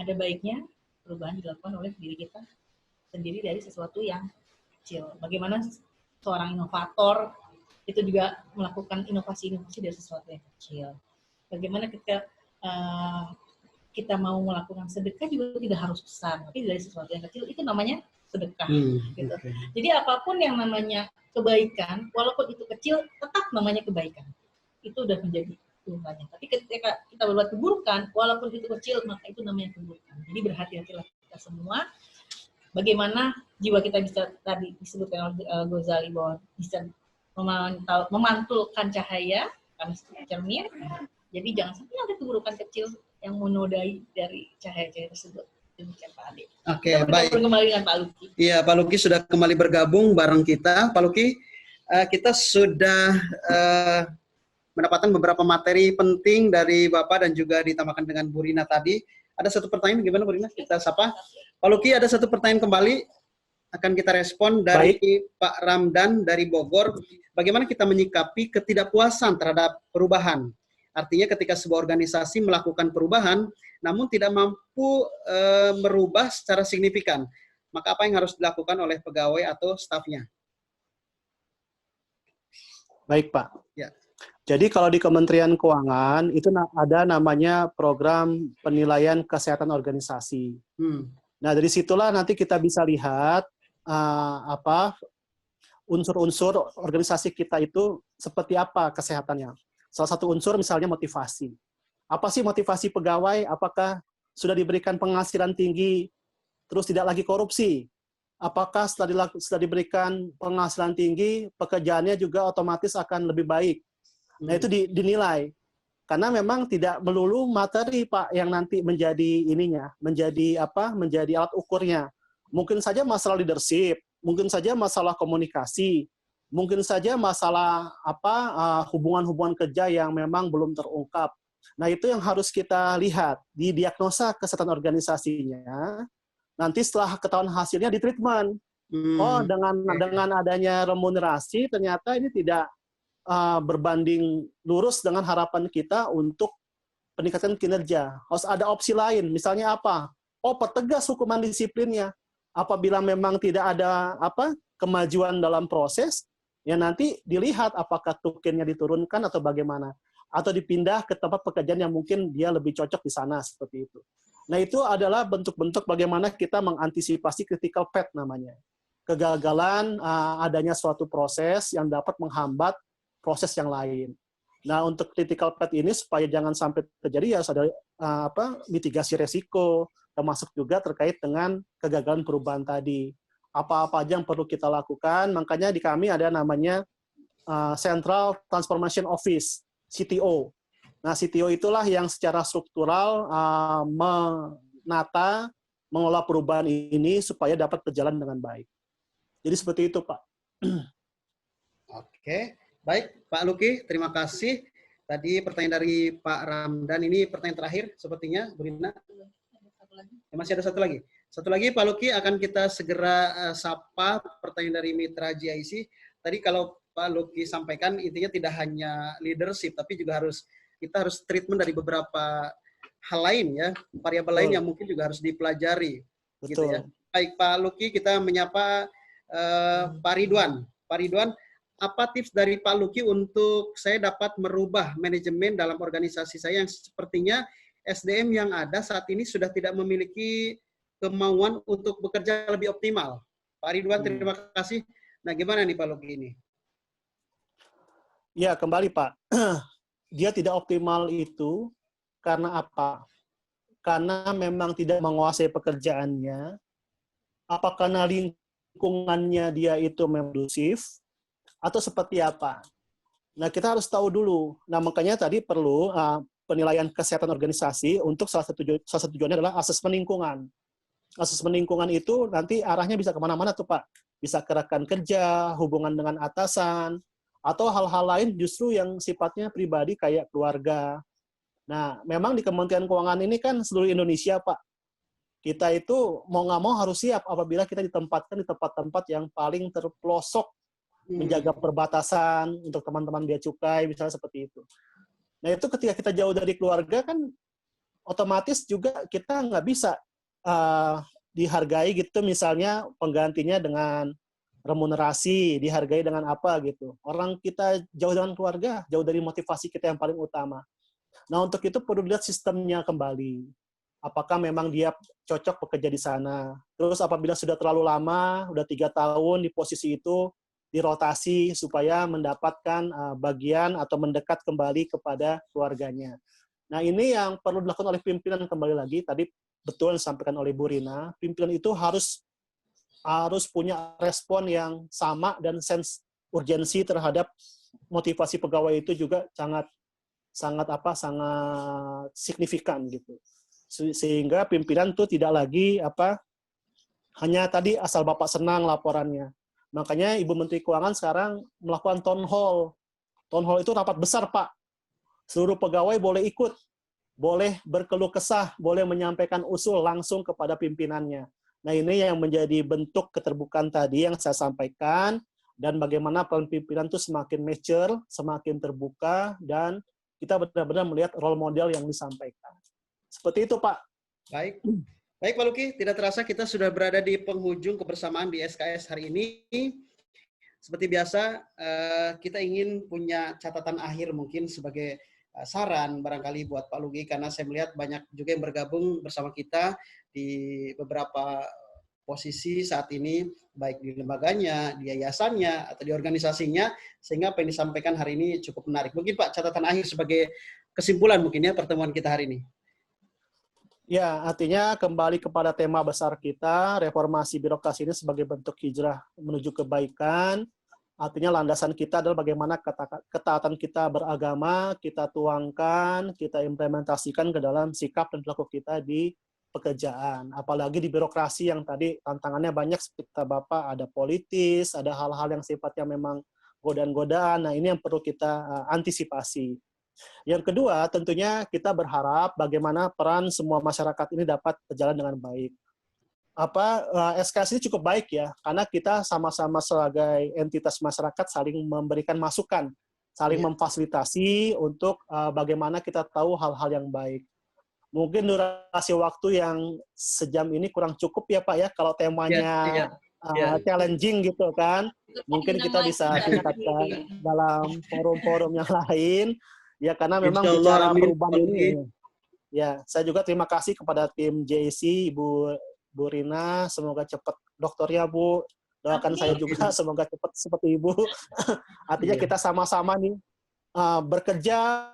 ada baiknya perubahan dilakukan oleh diri kita sendiri dari sesuatu yang kecil. Bagaimana seorang inovator itu juga melakukan inovasi-inovasi dari sesuatu yang kecil. Bagaimana ketika kita mau melakukan sedekah juga tidak harus besar, tapi dari sesuatu yang kecil, itu namanya sedekah. Gitu. Okay. Jadi apapun yang namanya kebaikan, walaupun itu kecil, tetap namanya kebaikan. Itu udah menjadi banyak. Tapi ketika kita berbuat keburukan, walaupun itu kecil, maka itu namanya keburukan. Jadi berhati-hatilah kita semua. Bagaimana jiwa kita bisa, tadi disebutkan oleh Ghazali, bahwa bisa memantulkan cahaya karena cermin. Jadi jangan sampai ada keburukan kecil yang menodai dari cahaya-cahaya tersebut. Demikian Pak Ade. Oke, baik. Kembali dengan Pak Luki. Iya, Pak Luki sudah kembali bergabung bareng kita. Pak Luki, kita sudah mendapatkan beberapa materi penting dari Bapak dan juga ditambahkan dengan Bu Rina tadi. Ada satu pertanyaan, gimana Bu Rina? Kita sapa. Pak Luki, ada satu pertanyaan kembali. Akan kita respon dari Pak Ramdan dari Bogor. Bagaimana kita menyikapi ketidakpuasan terhadap perubahan? Artinya ketika sebuah organisasi melakukan perubahan, namun tidak mampu merubah secara signifikan. Maka apa yang harus dilakukan oleh pegawai atau stafnya? Baik Pak. Ya. Jadi kalau di Kementerian Keuangan itu ada namanya program penilaian kesehatan organisasi. Nah dari situlah nanti kita bisa lihat unsur-unsur organisasi kita itu seperti apa kesehatannya. Salah satu unsur misalnya motivasi. Apa sih motivasi pegawai? Apakah sudah diberikan penghasilan tinggi, terus tidak lagi korupsi? Apakah setelah diberikan penghasilan tinggi, pekerjaannya juga otomatis akan lebih baik? Nah itu dinilai. Karena memang tidak melulu materi Pak yang nanti menjadi menjadi alat ukurnya. Mungkin saja masalah leadership, mungkin saja masalah komunikasi, mungkin saja masalah hubungan-hubungan kerja yang memang belum terungkap. Nah itu yang harus kita lihat di diagnosa kesehatan organisasinya. Nanti setelah ketahuan hasilnya di treatment. Oh dengan adanya remunerasi ternyata ini tidak berbanding lurus dengan harapan kita untuk peningkatan kinerja. Harus ada opsi lain, misalnya apa? Oh, pertegas hukuman disiplinnya. Apabila memang tidak ada kemajuan dalam proses, ya nanti dilihat apakah tukinnya diturunkan atau bagaimana. Atau dipindah ke tempat pekerjaan yang mungkin dia lebih cocok di sana, seperti itu. Nah, itu adalah bentuk-bentuk bagaimana kita mengantisipasi critical path namanya. Kegagalan adanya suatu proses yang dapat menghambat proses yang lain. Nah, untuk critical path ini supaya jangan sampai terjadi, ya harus ada mitigasi resiko, termasuk juga terkait dengan kegagalan perubahan tadi. Apa-apa aja yang perlu kita lakukan, makanya di kami ada namanya Central Transformation Office, CTO. Nah, CTO itulah yang secara struktural menata, mengelola perubahan ini supaya dapat berjalan dengan baik. Jadi seperti itu, Pak. Oke. Baik, Pak Luki, terima kasih. Tadi pertanyaan dari Pak Ramdan, ini pertanyaan terakhir sepertinya, Bu Rina. Masih ada satu lagi. Satu lagi, Pak Luki, akan kita segera sapa pertanyaan dari Mitra GIC. Tadi kalau Pak Luki sampaikan, intinya tidak hanya leadership, tapi juga kita harus treatment dari beberapa hal lain, ya, variabel lain yang mungkin juga harus dipelajari. Betul. Gitu ya. Baik, Pak Luki, kita menyapa Pak Ridwan. Pak Ridwan, apa tips dari Pak Luki untuk saya dapat merubah manajemen dalam organisasi saya yang sepertinya SDM yang ada saat ini sudah tidak memiliki kemauan untuk bekerja lebih optimal? Pak Ridwan, terima kasih. Nah, gimana nih Pak Luki ini? Ya, kembali Pak. Dia tidak optimal itu karena apa? Karena memang tidak menguasai pekerjaannya. Apa karena lingkungannya dia itu mendusif? Atau seperti apa? Nah, kita harus tahu dulu. Nah, makanya tadi perlu penilaian kesehatan organisasi untuk salah satu tujuannya adalah asesmen lingkungan. Asesmen lingkungan itu nanti arahnya bisa kemana-mana tuh, Pak. Bisa ke rekan kerja, hubungan dengan atasan, atau hal-hal lain justru yang sifatnya pribadi kayak keluarga. Nah, memang di Kementerian Keuangan ini kan seluruh Indonesia, Pak. Kita itu mau nggak mau harus siap apabila kita ditempatkan di tempat-tempat yang paling terpelosok, menjaga perbatasan untuk teman-teman bea cukai, misalnya seperti itu. Nah, itu ketika kita jauh dari keluarga kan otomatis juga kita nggak bisa dihargai gitu, misalnya penggantinya dengan remunerasi, dihargai dengan apa gitu. Orang kita jauh dengan keluarga, jauh dari motivasi kita yang paling utama. Nah, untuk itu perlu lihat sistemnya kembali. Apakah memang dia cocok bekerja di sana. Terus apabila sudah terlalu lama, udah 3 tahun di posisi itu, dirotasi supaya mendapatkan bagian atau mendekat kembali kepada keluarganya. Nah, ini yang perlu dilakukan oleh pimpinan kembali lagi. Tadi betul yang disampaikan oleh Bu Rina, pimpinan itu harus punya respon yang sama dan sense urgensi terhadap motivasi pegawai itu juga sangat signifikan gitu. Sehingga pimpinan itu tidak lagi hanya tadi asal Bapak senang laporannya. Makanya Ibu Menteri Keuangan sekarang melakukan town hall. Town hall itu rapat besar, Pak. Seluruh pegawai boleh ikut, boleh berkeluh kesah, boleh menyampaikan usul langsung kepada pimpinannya. Nah, ini yang menjadi bentuk keterbukaan tadi yang saya sampaikan, dan bagaimana peran pimpinan itu semakin mature, semakin terbuka, dan kita benar-benar melihat role model yang disampaikan. Seperti itu, Pak. Baik. Baik, Pak Luki, tidak terasa kita sudah berada di penghujung kebersamaan di SKS hari ini. Seperti biasa, kita ingin punya catatan akhir mungkin sebagai saran barangkali buat Pak Luki, karena saya melihat banyak juga yang bergabung bersama kita di beberapa posisi saat ini, baik di lembaganya, di yayasannya, atau di organisasinya, sehingga apa yang disampaikan hari ini cukup menarik. Mungkin Pak, catatan akhir sebagai kesimpulan mungkin ya pertemuan kita hari ini. Ya, artinya kembali kepada tema besar kita, reformasi birokrasi ini sebagai bentuk hijrah menuju kebaikan. Artinya landasan kita adalah bagaimana ketaatan kita beragama, kita tuangkan, kita implementasikan ke dalam sikap dan perilaku kita di pekerjaan. Apalagi di birokrasi yang tadi tantangannya banyak, seperti Bapak, ada politis, ada hal-hal yang sifatnya memang godaan-godaan. Nah, ini yang perlu kita antisipasi. Yang kedua, tentunya kita berharap bagaimana peran semua masyarakat ini dapat berjalan dengan baik. SKS ini cukup baik ya, karena kita sama-sama sebagai entitas masyarakat saling memberikan masukan saling memfasilitasi untuk bagaimana kita tahu hal-hal yang baik. Mungkin durasi waktu yang sejam ini kurang cukup ya Pak ya, kalau temanya challenging gitu kan. Mungkin kita bisa tingkatkan dalam forum-forum yang lain, ya karena memang bicara perubahan ini. Ya, saya juga terima kasih kepada tim JAC, Ibu Rina, semoga cepat dokternya Bu. Doakan saya juga semoga cepat seperti Ibu. Artinya kita sama-sama nih bekerja,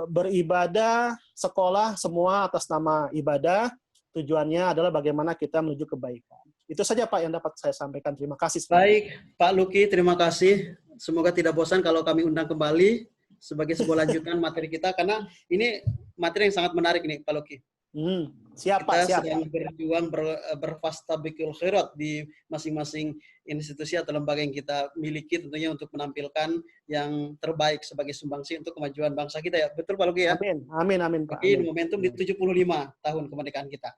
beribadah, sekolah, semua atas nama ibadah. Tujuannya adalah bagaimana kita menuju kebaikan. Itu saja Pak yang dapat saya sampaikan. Terima kasih. Baik, Pak Luki, terima kasih. Semoga tidak bosan kalau kami undang kembali sebagai sebuah lanjutan materi kita, karena ini materi yang sangat menarik nih, Pak Luki. Siap, kita siap. sedang berjuang berfastabiqul khairat di masing-masing institusi atau lembaga yang kita miliki, tentunya untuk menampilkan yang terbaik sebagai sumbangsi untuk kemajuan bangsa kita ya. Betul Pak Luki ya? Amin Pak. Di momentum di 75 tahun kemerdekaan kita.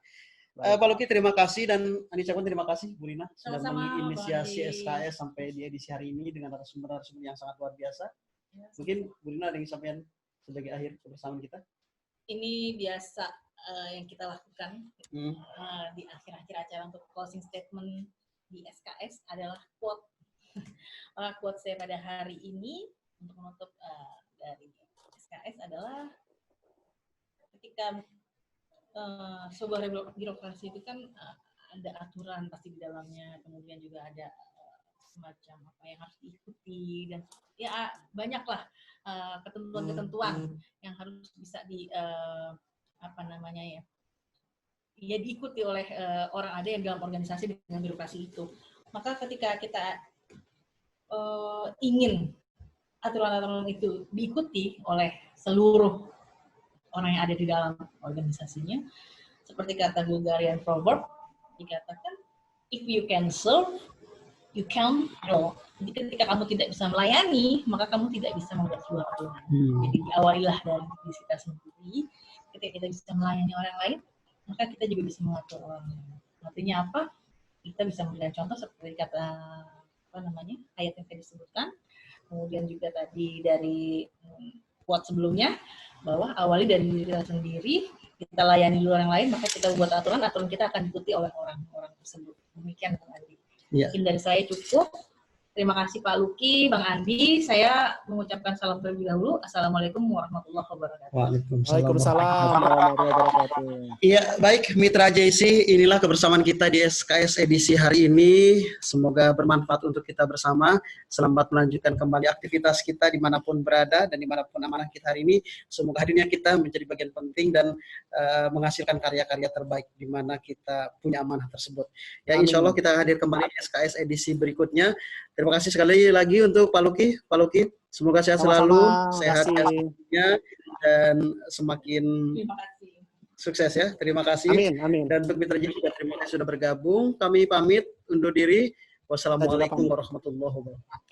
Pak Luki terima kasih, dan Anissa pun terima kasih Bu Rina sudah menginisiasi SKS sampai di edisi hari ini dengan narasumber-narasumber yang sangat luar biasa. Mungkin Bu Rina ada yang disampaikan sebagai akhir kebersamaan kita? Ini biasa yang kita lakukan di akhir-akhir acara untuk closing statement di SKS adalah quote. Quote saya pada hari ini untuk menutup dari SKS adalah ketika sebuah birokrasi itu kan ada aturan pasti di dalamnya, kemudian juga ada semacam apa yang harus diikuti, dan ya banyaklah ketentuan-ketentuan yang harus bisa diikuti oleh orang ada yang dalam organisasi dengan birokrasi itu. Maka ketika kita ingin aturan-aturan itu diikuti oleh seluruh orang yang ada di dalam organisasinya, seperti kata Bulgarian proverb, dikatakan if you can serve, you can grow. Jadi ketika kamu tidak bisa melayani, maka kamu tidak bisa membuat sebuah aturan. Jadi diawalilah dari diri kita sendiri. Ketika kita bisa melayani orang lain, maka kita juga bisa mengatur orang lain. Artinya apa? Kita bisa memberikan contoh seperti kata ayat yang tadi disebutkan. Kemudian juga tadi dari quote sebelumnya, bahwa awali dari diri kita sendiri, kita layani dulu orang lain, maka kita buat aturan kita akan diikuti oleh orang-orang tersebut. Demikian Bang Andi. Mungkin dari saya cukup. Terima kasih Pak Luki, Bang Andi. Saya mengucapkan salam terlebih dahulu. Assalamualaikum warahmatullahi wabarakatuh. Waalaikumsalam warahmatullahi wabarakatuh. Iya, baik Mitra JC, inilah kebersamaan kita di SKS edisi hari ini. Semoga bermanfaat untuk kita bersama. Selamat melanjutkan kembali aktivitas kita dimanapun berada dan dimanapun amanah kita hari ini. Semoga hadirnya kita menjadi bagian penting dan menghasilkan karya-karya terbaik di mana kita punya amanah tersebut. Ya, insya Allah kita hadir kembali di SKS edisi berikutnya. Terima kasih sekali lagi untuk Pak Luki. Pak Luki, semoga sehat selalu, sehat dan semakin sukses ya. Terima kasih. Amin. Dan untuk Mitra JC juga terima kasih sudah bergabung. Kami pamit undur diri. Wassalamualaikum warahmatullahi wabarakatuh.